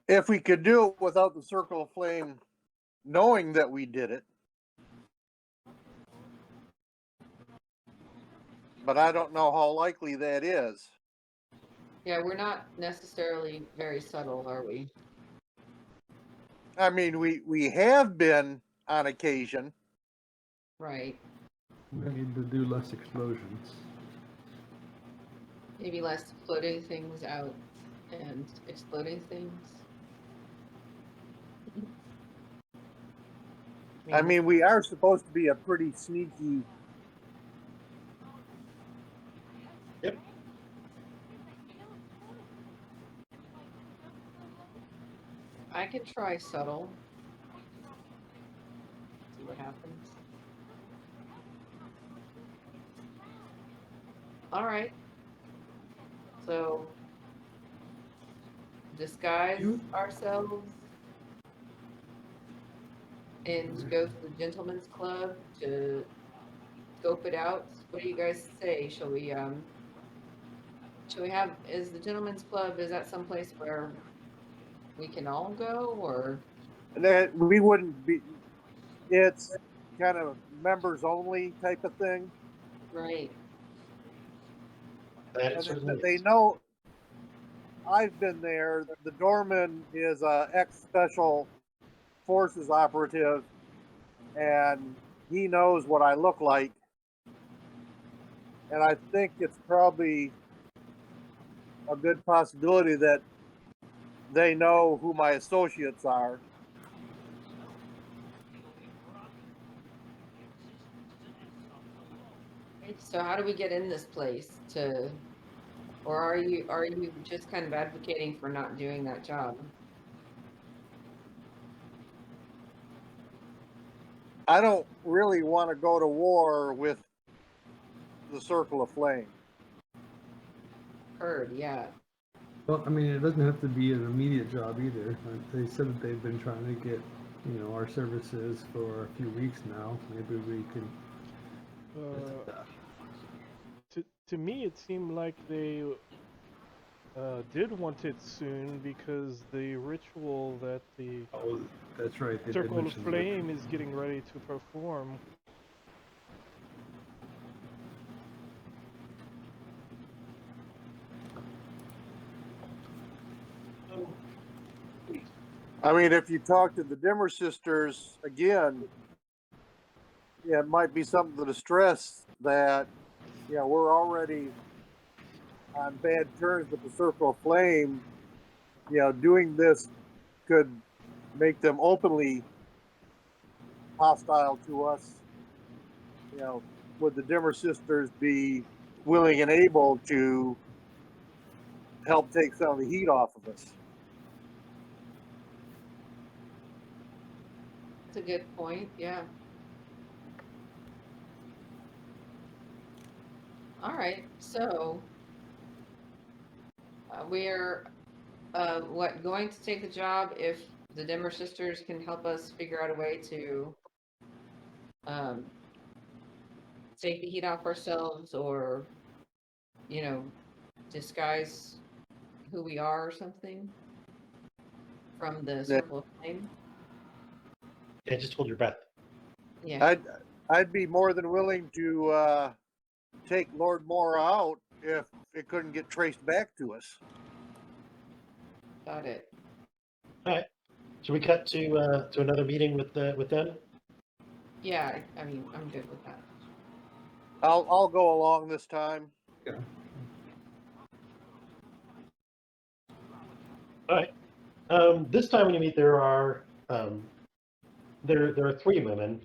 If we could do it without the Circle of Flame knowing that we did it. But I don't know how likely that is. Yeah, we're not necessarily very subtle, are we? I mean, we have been on occasion. Right. We need to do less explosions. Maybe less floating things out and exploding things. I mean, we are supposed to be a pretty sneaky. Yep. I could try subtle. See what happens. All right. So disguise ourselves and go to the gentleman's club to scope it out. What do you guys say? Shall we have, is the gentleman's club, is that someplace where we can all go, or? That we wouldn't be. It's kind of members only type of thing. Right. That And certainly they is. know I've been there. The doorman is a ex-special forces operative, and he knows what I look like. And I think it's probably a good possibility that they know who my associates are. So how do we get in this place or are you just kind of advocating for not doing that job? I don't really want to go to war with the Circle of Flame. Heard, yeah. Well, I mean, it doesn't have to be an immediate job either. They said that they've been trying to get, our services for a few weeks now. Maybe we can. To me, it seemed like they did want it soon because the ritual that the Oh, that's right. They did Circle of mention the Flame is getting ready to perform. I mean, if you talk to the Dimmer sisters again, it might be something to stress that, we're already on bad terms with the Circle of Flame. Doing this could make them openly hostile to us. Would the Dimmer sisters be willing and able to help take some of the heat off of us? That's a good point, yeah. All right, so we're going to take the job if the Dimmer sisters can help us figure out a way to take the heat off ourselves, or disguise who we are or something from the Circle of Flame. Yeah, just hold your breath. Yeah. I'd be more than willing to take Lord Moore out if it couldn't get traced back to us. Got it. All right. Should we cut to another meeting with them? Yeah, I mean, I'm good with that. I'll go along this time. Yeah. All right. This time when you meet, there are there are three women.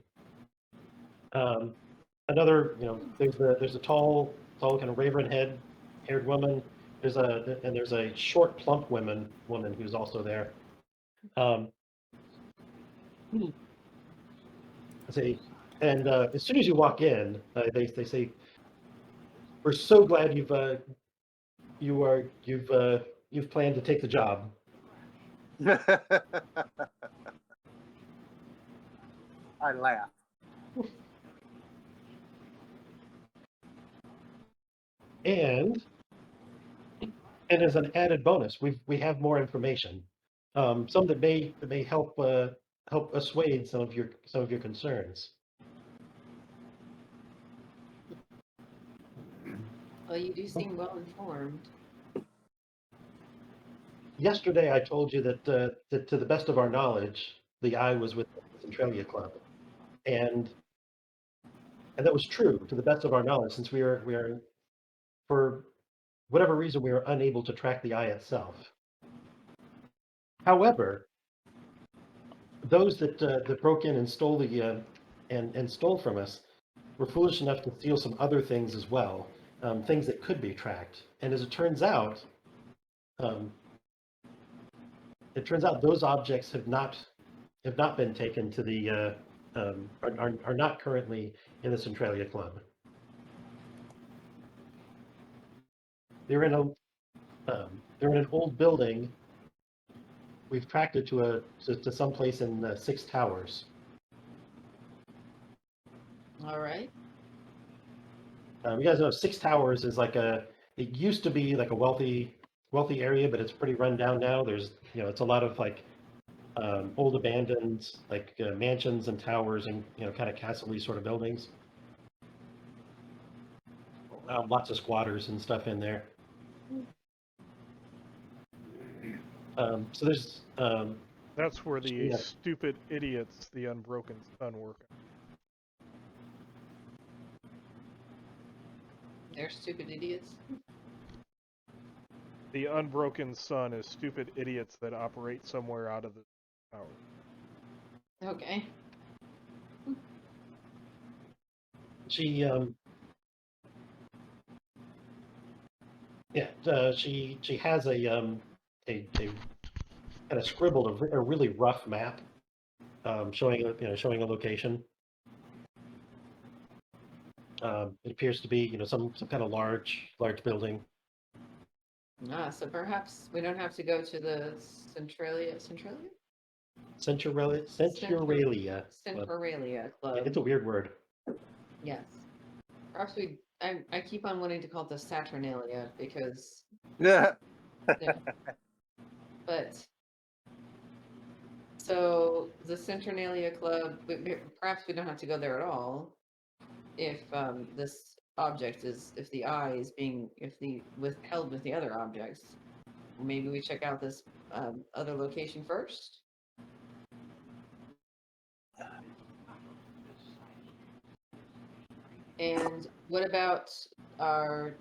Another, there's a tall kind of haired woman. There's a short, plump woman who's also there. Say, and as soon as you walk in, they say, "We're so glad you've planned to take the job." I laugh. And as an added bonus, we have more information, some that may help assuage some of your concerns. Well, you do seem well informed. Yesterday, I told you that to the best of our knowledge, the eye was with the Centralia Club, and that was true to the best of our knowledge, since we are for whatever reason we are unable to track the eye itself. However, those that broke in and stole and stole from us were foolish enough to steal some other things as well, things that could be tracked. And as it turns out, those objects have not been taken to the are not currently in the Centralia Club. They're in an old building. We've tracked it to some place in Six Towers. All right. You guys know Six Towers is it used to be like a wealthy area, but it's pretty run down now. There's, it's a lot of old abandoned mansions and towers and kind of castle-y sort of buildings. Lots of squatters and stuff in there. So there's That's where the Yeah. stupid idiots, the Unbroken Sun, work. They're stupid idiots. The Unbroken Sun is stupid idiots that operate somewhere out of the tower. Okay. she has a kind of scribbled a really rough map, showing a location. It appears to be some kind of large building. So perhaps we don't have to go to the Centralia Centuralia. Centralia Club. It's a weird word. Yes. Perhaps I keep on wanting to call it the Saturnalia because Yeah. but so the Saturnalia Club, perhaps we don't have to go there at all if this object if the eye is being withheld with the other objects. Maybe we check out this other location first. And what about our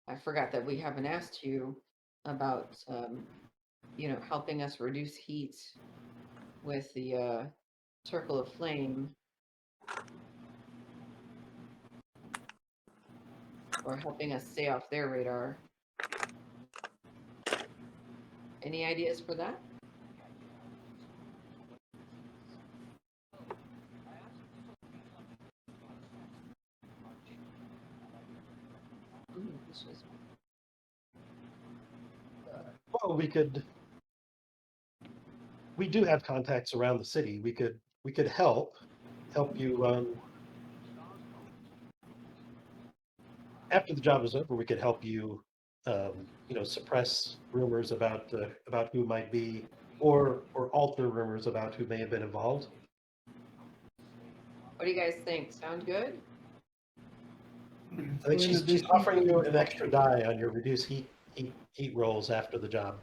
I forgot that we haven't asked you about helping us reduce heat with the circle of flame, or helping us stay off their radar. Any ideas for that? Well, we do have contacts around the city. We could help you, after the job is over. We could help you, suppress rumors about who might be, or alter rumors about who may have been involved. What do you guys think? Sound good? I think she's offering you an extra die on your reduced heat rolls after the job.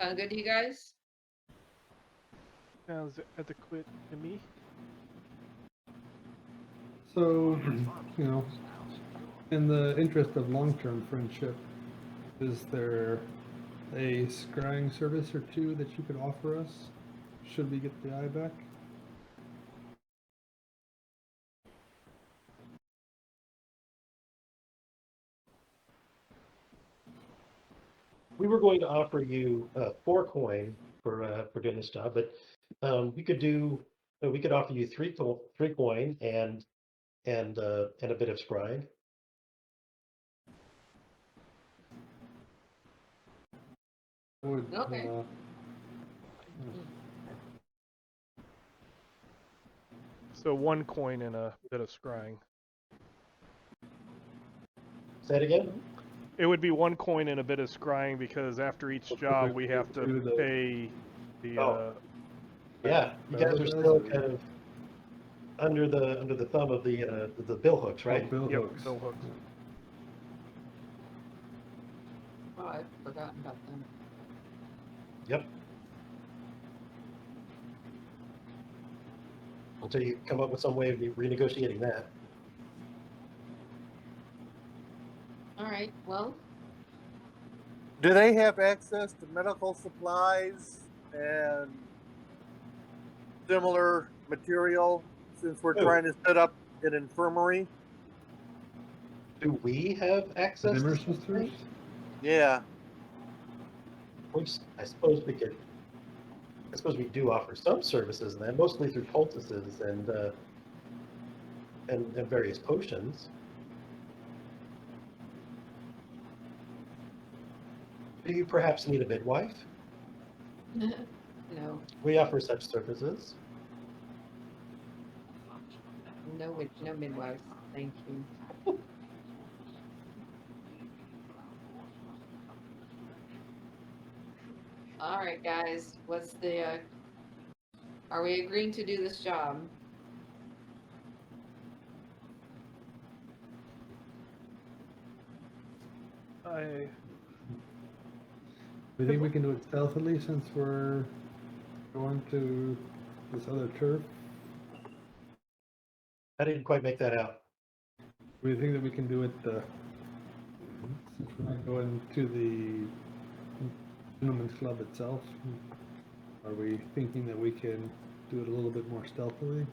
Sound good to you guys? Sounds adequate to me. So, you know, in the interest of long-term friendship, is there a scrying service or two that you could offer us? Should we get the eye back? We were going to offer you 4 coin for doing this job, but we could offer you 3 coin and a bit of scrying. Would, Okay. So 1 coin and a bit of scrying. Say it again. It would be 1 coin and a bit of scrying because after each job we have to do the- pay the. Oh. Yeah, you guys are still kind of under the thumb of the bill hooks, right? bill Yep, hooks. bill hooks. Oh, I've forgotten about them. Yep. Until you come up with some way of renegotiating that. All right. Well, Do they have access to medical supplies and similar material since we're Oh. trying to set up an infirmary? Do we have access to Dimmer something? sisters? Yeah. I suppose we do offer some services, and that mostly through poultices and various potions. Do you perhaps need a midwife? no, We offer such services. no midwives. Thank you. All right, guys. What's the? Are we agreeing to do this job? We think we can do it stealthily since we're going to this other turf? I didn't quite make that out. We think that we can do it since we're not going to the gentleman's club itself. Are we thinking that we can do it a little bit more stealthily?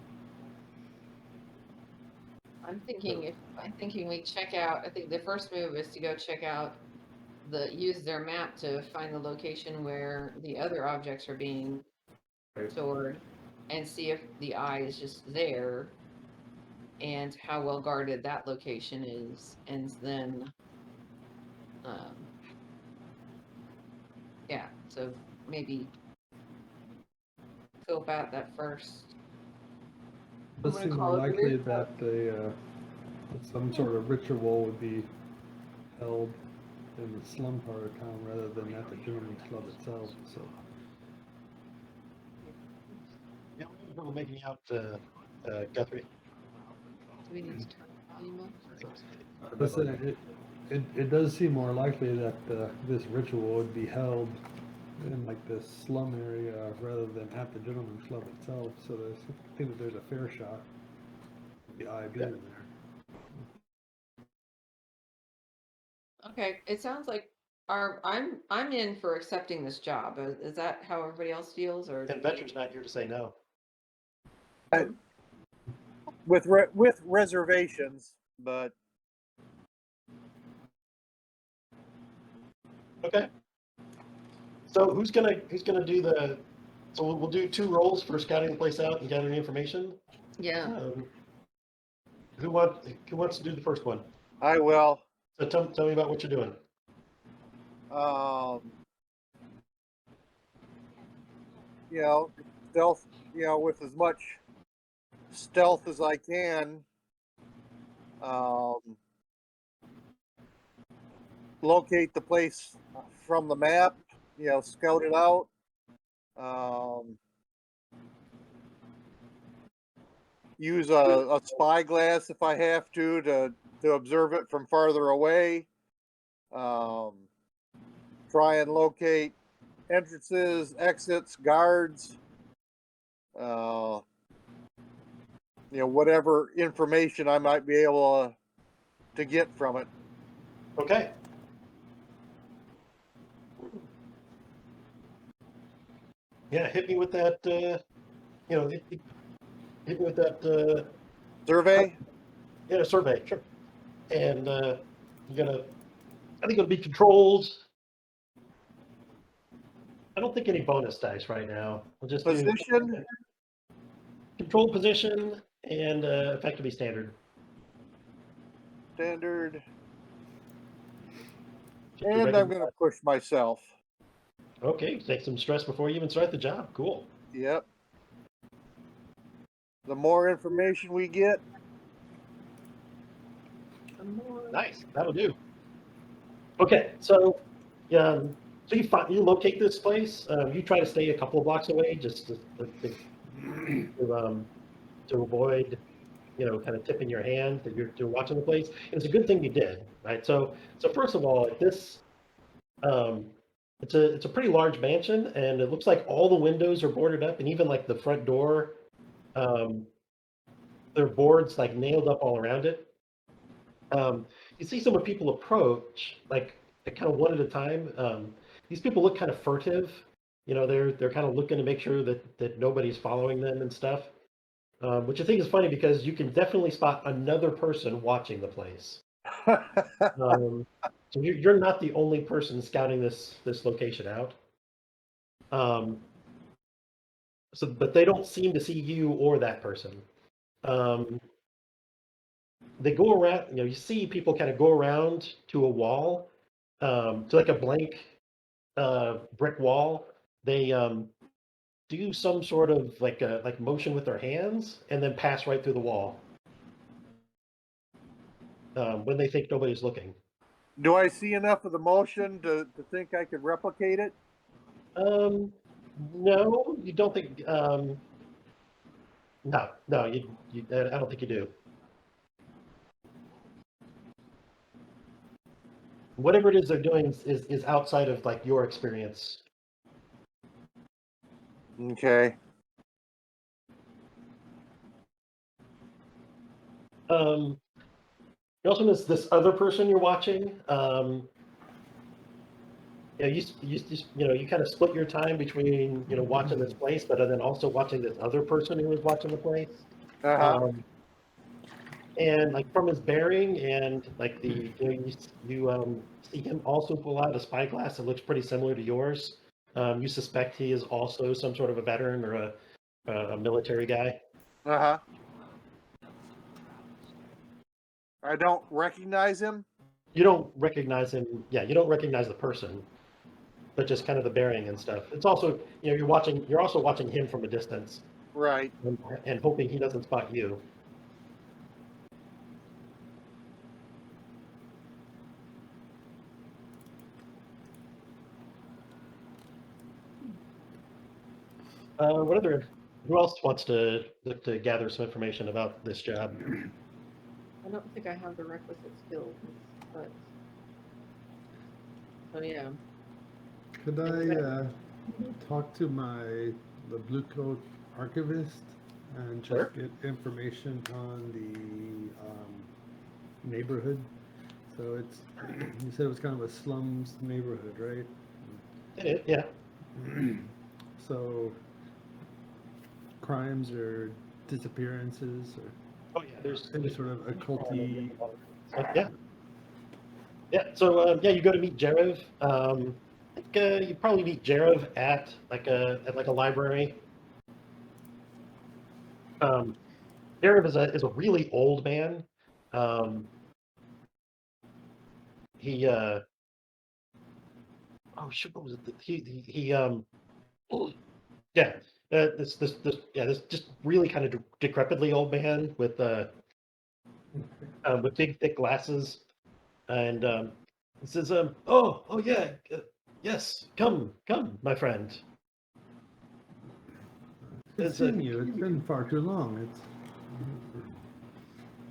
I'm thinking we check out. I think the first move is to go check out use their map to find the location where the other objects are being stored and see if the eye is just there and how well guarded that location is, and then yeah, so maybe scope out that first. It does seem more likely that some sort of ritual would be held in the slum part of town rather than at the gentleman's club itself. So Yeah, we're making out Guthrie. Do we need to turn the volume up? listen, it does seem more likely that this ritual would be held in like this slum area rather than at the gentleman's club itself. So I think that there's a fair shot of the eye being there. Okay, it sounds like I'm in for accepting this job. Is that how everybody else feels, or And Venture's not here to say no. With reservations, but Okay. So who's gonna do the? So we'll do 2 rolls for scouting the place out and gathering information. yeah? Who wants to do the first one? I will. So tell me about what you're doing. You know, stealth. You know, with as much stealth as I can. Locate the place from the map. You know, scout it out. Use a spyglass if I have to observe it from farther away. Try and locate entrances, exits, guards, whatever information I might be able to get from it. Okay. Yeah, hit me with that. Hit me with that. Survey? Yeah, survey, sure. And you're gonna. I think it'll be controlled. I don't think any bonus dice right now. We'll just do Position? control position and effectively standard. Standard. Just a And regular- I'm going to push myself. Okay, take some stress before you even start the job. Cool. Yep. The more information we get, Nice. That'll do. Okay, so so you locate this place. You try to stay a couple of blocks away, just to avoid kind of tipping your hand that you're watching the place. And it's a good thing you did, right? So first of all, this it's a pretty large mansion, and it looks like all the windows are boarded up, and even like the front door, there are boards like nailed up all around it. You see some of people approach like kind of one at a time. These people look kind of furtive. They're kind of looking to make sure that nobody's following them and stuff. Which I think is funny because you can definitely spot another person watching the place. So you're not the only person scouting this location out. But they don't seem to see you or that person. They go around. You see people kind of go around to a wall, to like a blank brick wall. They do some sort of like motion with their hands and then pass right through the wall when they think nobody's looking. do I see enough of the motion to think I could replicate it? No, you don't think. No, I don't think you do. Whatever it is they're doing is outside of like your experience. Okay. You also miss this other person you're watching. You kind of split your time between watching this place, but then also watching this other person who was watching the place. Uh-huh. And like from his bearing and like you see him also pull out a spyglass that looks pretty similar to yours. You suspect he is also some sort of a veteran or a military guy. Uh-huh. I don't recognize him? You don't recognize him. Yeah, you don't recognize the person, but just kind of the bearing and stuff. It's also you're also watching him from a distance Right. and hoping he doesn't spot you. Who else wants to gather some information about this job? I don't think I have the requisite skills, but so yeah. Could I talk to the blue coat archivist and just Sure. get information on the neighborhood? So you said it was kind of a slums neighborhood, right? It is, yeah. So crimes or disappearances or Oh yeah, there's any sort of occulty. Yeah. So you go to meet Jarev. I think you probably meet Jarev at a library. Jarev is a really old man. He oh shit, what was it? Yeah, this just really kind of decrepitly old man with big thick glasses, and he says, oh yeah, yes, come, my friend. It's seen you. It's been far too long. It's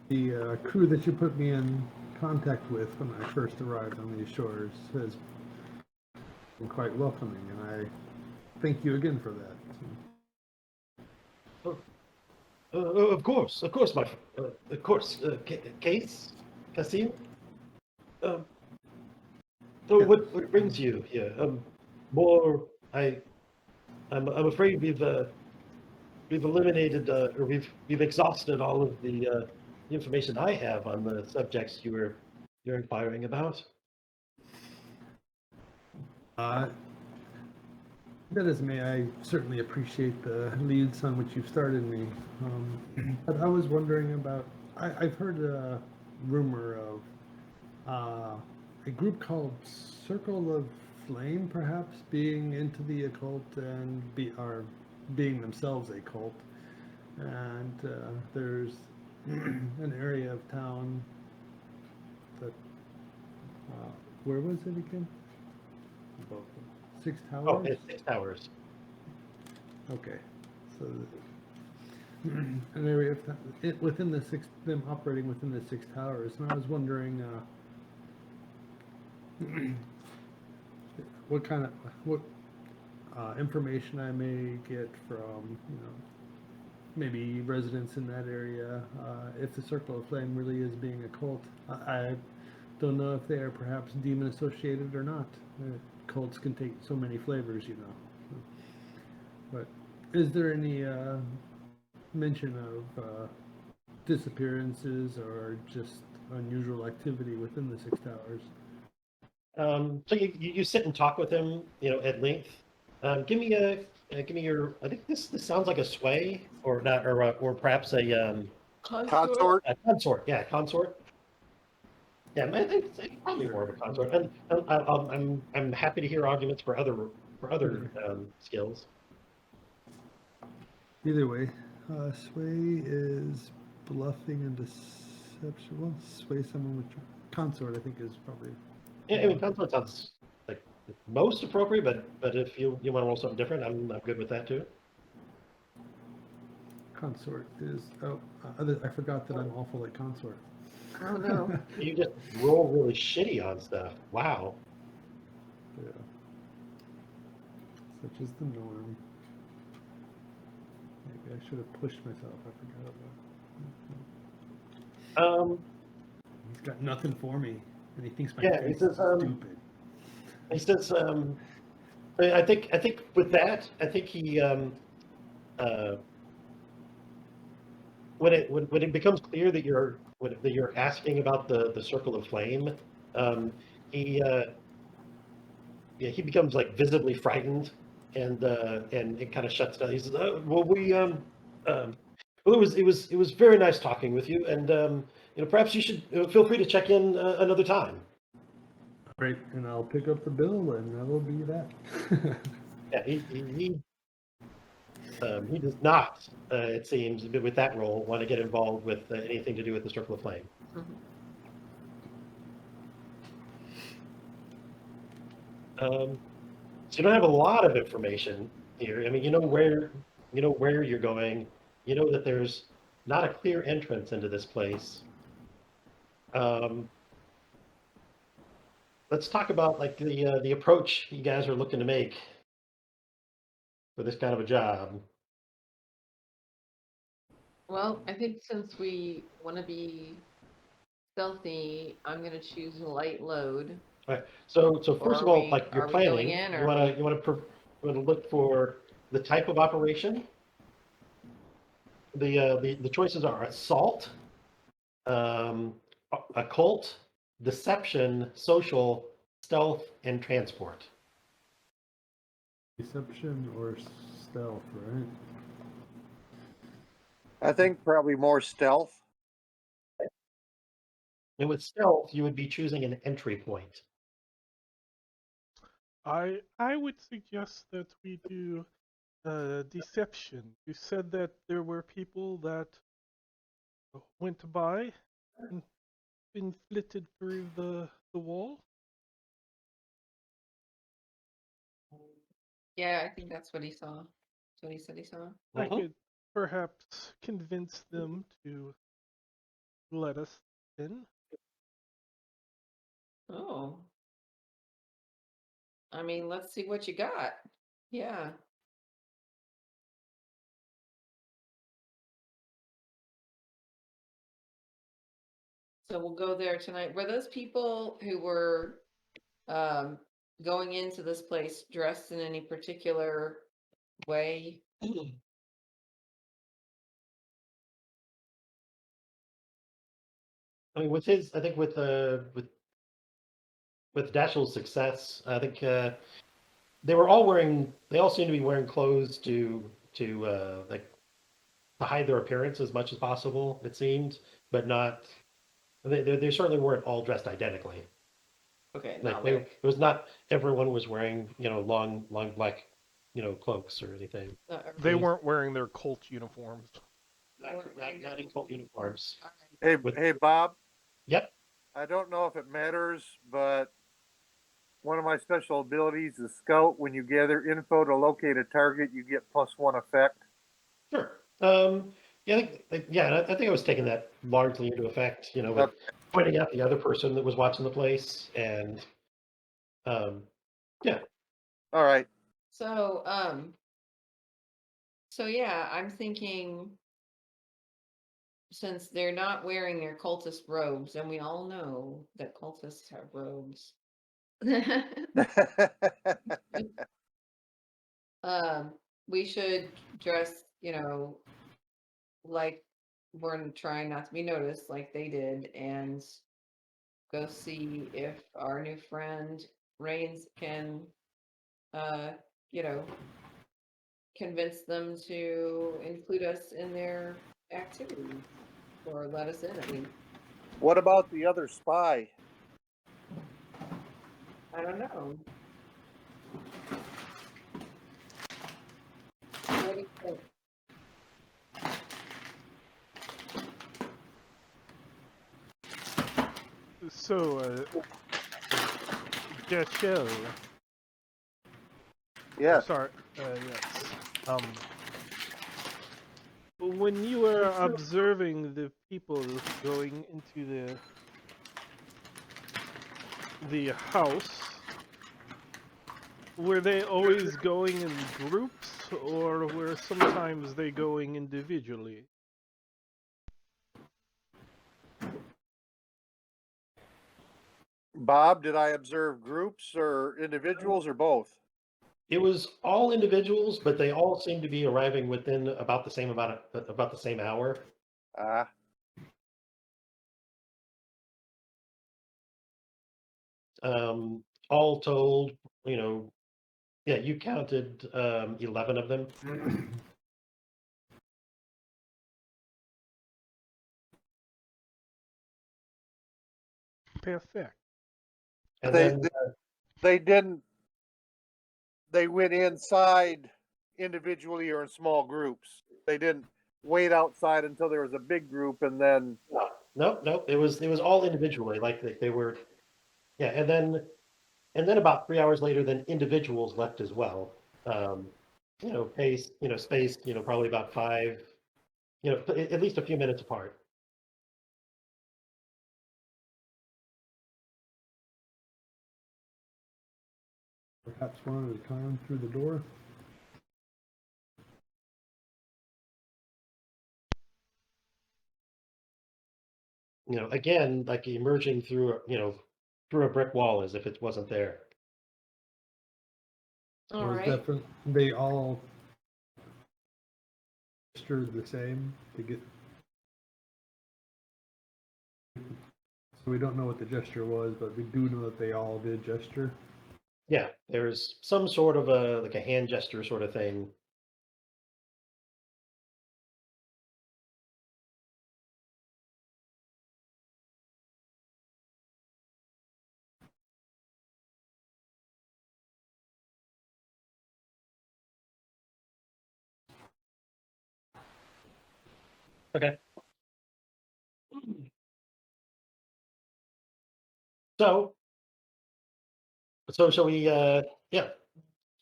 the crew that you put me in contact with when I first arrived on these shores has and quite welcoming, and I thank you again for that. Of course, my, of course, Case, Cassim. Um, so Yeah. what brings you here? More, I'm afraid we've eliminated, or we've exhausted all of the information I have on the subjects you're inquiring about. That is me. I certainly appreciate the leads on which you've started me. But I was wondering about, I've heard a rumor of a group called Circle of Flame, perhaps being into the occult and being themselves a cult. And there's an area of town that, where was it again? About Six Oh, Towers? it's 6 hours. Okay, so an area of within the them operating within the 6 towers, and I was wondering what information I may get from maybe residents in that area if the Circle of Flame really is being a cult. I don't know if they are perhaps demon associated or not. Cults can take so many flavors, But is there any mention of disappearances or just unusual activity within the 6 towers? So you sit and talk with him, at length. Give me your. I think this sounds like a sway, or not, or perhaps Consort. a consort. Yeah, consort. Yeah, I think it's probably more of a consort. And I'm happy to hear arguments for other skills. Either way, sway is bluffing and deception. Well, sway someone with consort, I think, is probably. Yeah, I mean, consort sounds like the most appropriate, but if you want to roll something different, I'm good with that too. Consort is. I forgot that I'm awful at consort. Oh no. You just roll really shitty on stuff. Wow. Yeah. Such is the norm. Maybe I should have pushed myself. I forgot about. He's got nothing for me, and he thinks my Yeah, he face says, is stupid. He says, I think with that, I think he when it becomes clear that you're asking about the circle of flame, he he becomes like visibly frightened, and it kind of shuts down. He says, "Well, well, it was very nice talking with you, and perhaps you should feel free to check in another time." Great, and I'll pick up the bill, and that'll be that. Yeah, he does not, it seems, with that role, want to get involved with anything to do with the Circle of Flame. Mhm. So you don't have a lot of information here. I mean, you know where you're going. You know that there's not a clear entrance into this place. Um, let's talk about like the approach you guys are looking to make for this kind of a job. Well, I think since we want to be stealthy, I'm gonna choose a light load. All right. So Or first of are all, we like you're are we going planning, in, you or want to look for the type of operation. The choices are assault, um, occult, deception, social, stealth, and transport. Deception or stealth, right? I think probably more stealth. And with stealth, you would be choosing an entry point. I would suggest that we do deception. You said that there were people that went by and been flitted through the wall. yeah, I think that's what he saw. That's what he said he saw. I Mhm. could perhaps convince them to let us in. Oh. I mean, let's see what you got. Yeah. So we'll go there tonight. Were those people who were going into this place dressed in any particular way? I mean, I think with Dashiell's success, I think they all seem to be wearing clothes to like to hide their appearance as much as possible. It seemed, but not. They certainly weren't all dressed identically. Okay, Like it was not everyone was wearing long black cloaks or anything. They weren't wearing their cult uniforms. Not in cult uniforms. Hey, Bob. Yep. I don't know if it matters, but one of my special abilities is Scout. When you gather info to locate a target, you get +1 effect. Sure. Yeah, I think I was taking that largely into effect, with pointing out the other person that was watching the place, and yeah. All right. So yeah, I'm thinking since they're not wearing their cultist robes, and we all know that cultists have robes. We should dress, like we're trying not to be noticed like they did, and go see if our new friend Reigns can you know convince them to include us in their activities, or let us in at least. What about the other spy? I don't know. What do you think? So, Jeshel. Yes. Sorry. Yes. When you were observing the people going into the house, were they always going in groups, or were sometimes they going individually? Bob, did I observe groups or individuals or both? It was all individuals, but they all seemed to be arriving within about the same hour. Ah, All told, yeah, you counted 11 of them. Perfect. And they then they didn't. They went inside individually or in small groups. They didn't wait outside until there was a big group and then. no, it was all individually, like they were, yeah, and then about 3 hours later, then individuals left as well. Spaced, probably about five, at least a few minutes apart. Perhaps one at a time through the door. Again, like emerging through a brick wall as if it wasn't there. All It was right. different. They all gestured the same to get. So we don't know what the gesture was, but we do know that they all did gesture. Yeah, there's some sort of a hand gesture sort of thing. Okay. So shall we yeah,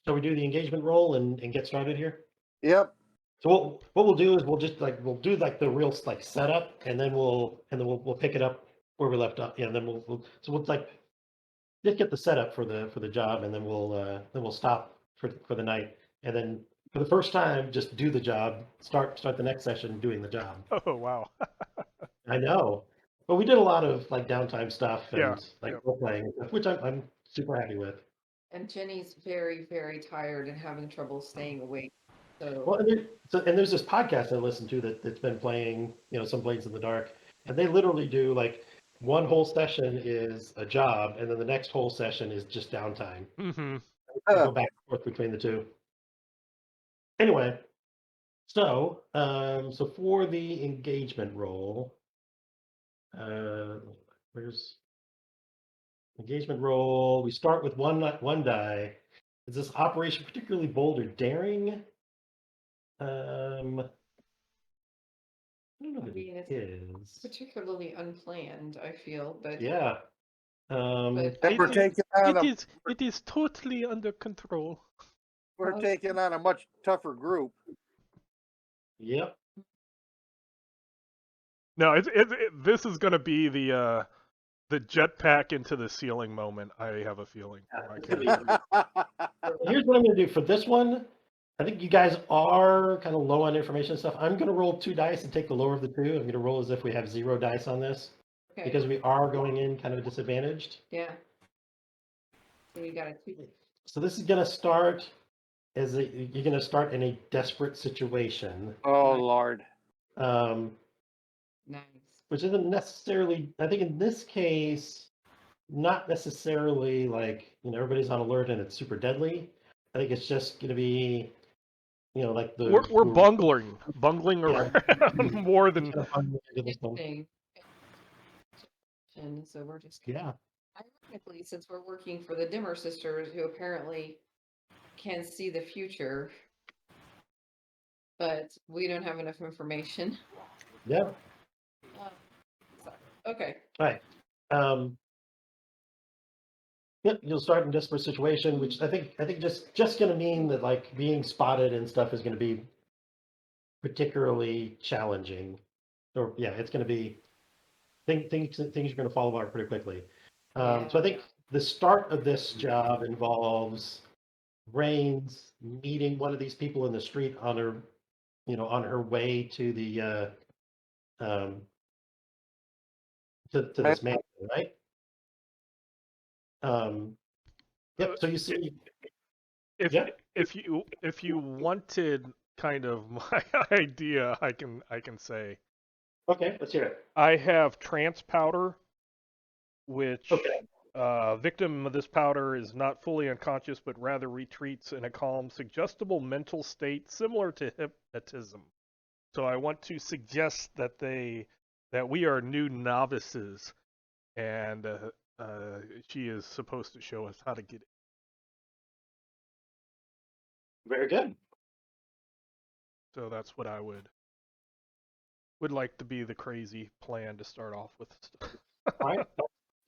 shall we do the engagement roll and get started here? Yep. So what we'll do is we'll do like the real like setup, and then we'll pick it up where we left off. Yeah, and then we'll get the setup for the job, and then we'll stop for the night, and then for the first time, just do the job. Start the next session doing the job. Oh wow. I know, but we did a lot of like downtime stuff Yeah, and like yeah. role playing and stuff, which I'm super happy with. And Jenny's very, very tired and having trouble staying awake. So Well, and there's this podcast I listen to that's been playing, some Blades in the Dark, and they literally do like one whole session is a job, and then the next whole session is just downtime. Mm-hmm. They go back and forth between the two. Anyway, so for the engagement roll, where's engagement roll? We start with one die. Is this operation particularly bold or daring? I don't know I that mean, it it's is. particularly unplanned, I feel, but Yeah. But- And we're taking on It is totally under control. we're taking on a much tougher group. Yep. No, this is going to be the jetpack into the ceiling moment. I have a feeling. I can't. Here's what I'm going to do for this one. I think you guys are kind of low on information and stuff. I'm going to roll 2 dice and take the lower of the 2. I'm going to roll as if we have 0 dice on this okay, because we are going in kind of disadvantaged. yeah. So you got a 2. So this is going to start you're going to start in a desperate situation, Oh Lord. Nice. which isn't necessarily. I think in this case, not necessarily like everybody's on alert and it's super deadly. I think it's just going to be like We're bungling Yeah. around more than. kind of fun into this one. Interesting. And so we're just Yeah. ironically, since we're working for the Dimmer sisters, who apparently can see the future, but we don't have enough information. Yeah. So, okay. All right. Yep, you'll start in desperate situation, which I think just going to mean that like being spotted and stuff is going to be particularly challenging, or yeah, it's going to be things are going to fall apart pretty quickly. So I think the start of this job involves Rains meeting one of these people in the street on her way to the to this mansion, right? Yep. So you see, If yeah. if you wanted kind of my idea, I can say Okay, let's hear it. I have trance powder, which Okay. victim of this powder is not fully unconscious, but rather retreats in a calm, suggestible mental state similar to hypnotism. So I want to suggest that we are new novices, and she is supposed to show us how to get it. Very good. So that's what I would like to be the crazy plan to start off with. All right.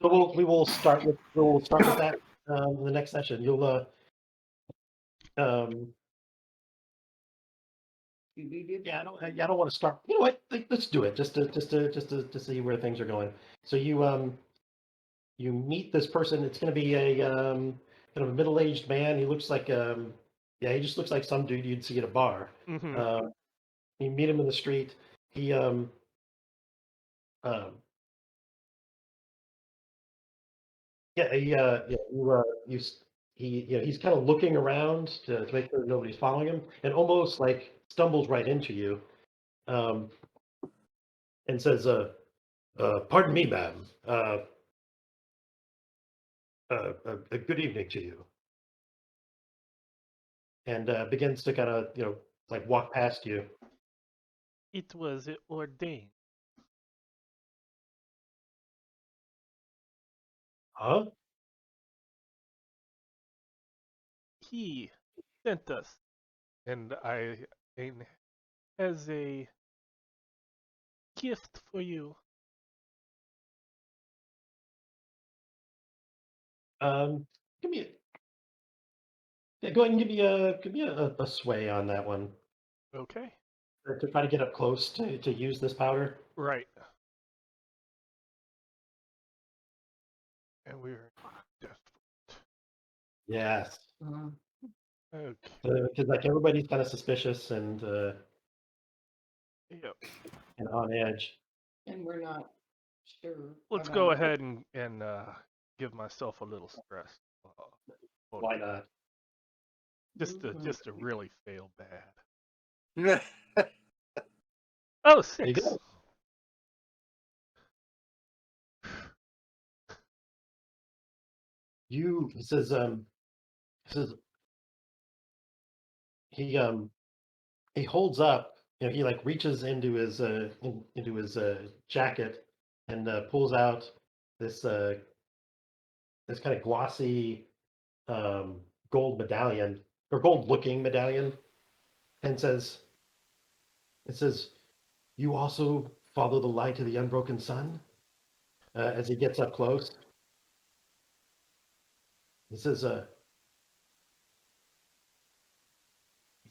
So we will start with that in the next session. You'll yeah, I don't want to start. You know what? Let's do it just to see where things are going. So you meet this person. It's going to be a kind of a middle-aged man. He looks like he just looks like some dude you'd see at a bar. Mm-hmm. You meet him in the street. He yeah, he's kind of looking around to make sure nobody's following him, and almost like stumbles right into you, and says, "Pardon me, ma'am. A good evening to you," and begins to kind of like walk past you. It was ordained. Huh? He sent us, and as a gift for you. Give me go ahead and give me a sway on that one Okay. to try to get up close to use this powder. Right. And we're just Yes. Mhm. Okay. Because like everybody's kind of suspicious Yep. and on edge. And we're not sure. Let's about go it. ahead and give myself a little stress. Hold Why on. not? Just Mhm. to really fail bad. Yeah. Oh, There you 6. go. He says he holds up, he like reaches into his into his jacket and pulls out this this kind of glossy gold medallion or gold looking medallion and says you also follow the light of the unbroken sun. As he gets up close, he says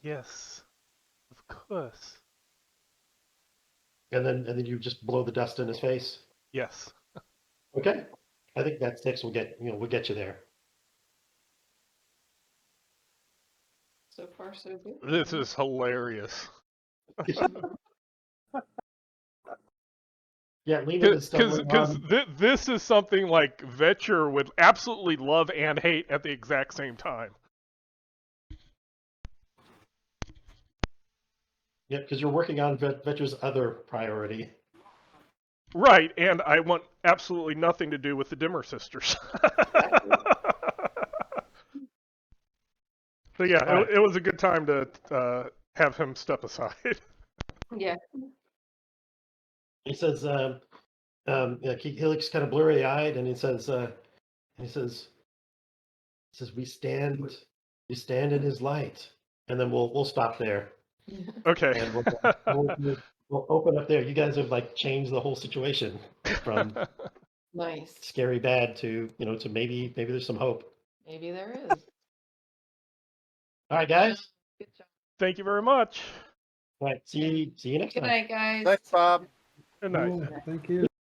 Yes, of course. and then you just blow the dust in his face. Yes. Okay, I think that 6 will get will get you there. So far, so good. This is hilarious. Yeah, Lena is stumbling Because on. this is something like Vetcher would absolutely love and hate at the exact same time. Yeah, because you're working on Vetcher's other priority. Right, and I want absolutely nothing to do with the Dimmer sisters. So yeah, All right. it was a good time to have him step aside. Yeah. He says, he looks kind of blurry eyed, and he says, we stand in his light, and then we'll stop there, Okay. and we'll open up there. You guys have like changed the whole situation from Nice. scary bad to to maybe there's some hope. Maybe there is. All right, guys. Good job. Thank you very much. All right, see you next Good time. night, guys. Thanks, Bob. Good night. Cool. Thank you.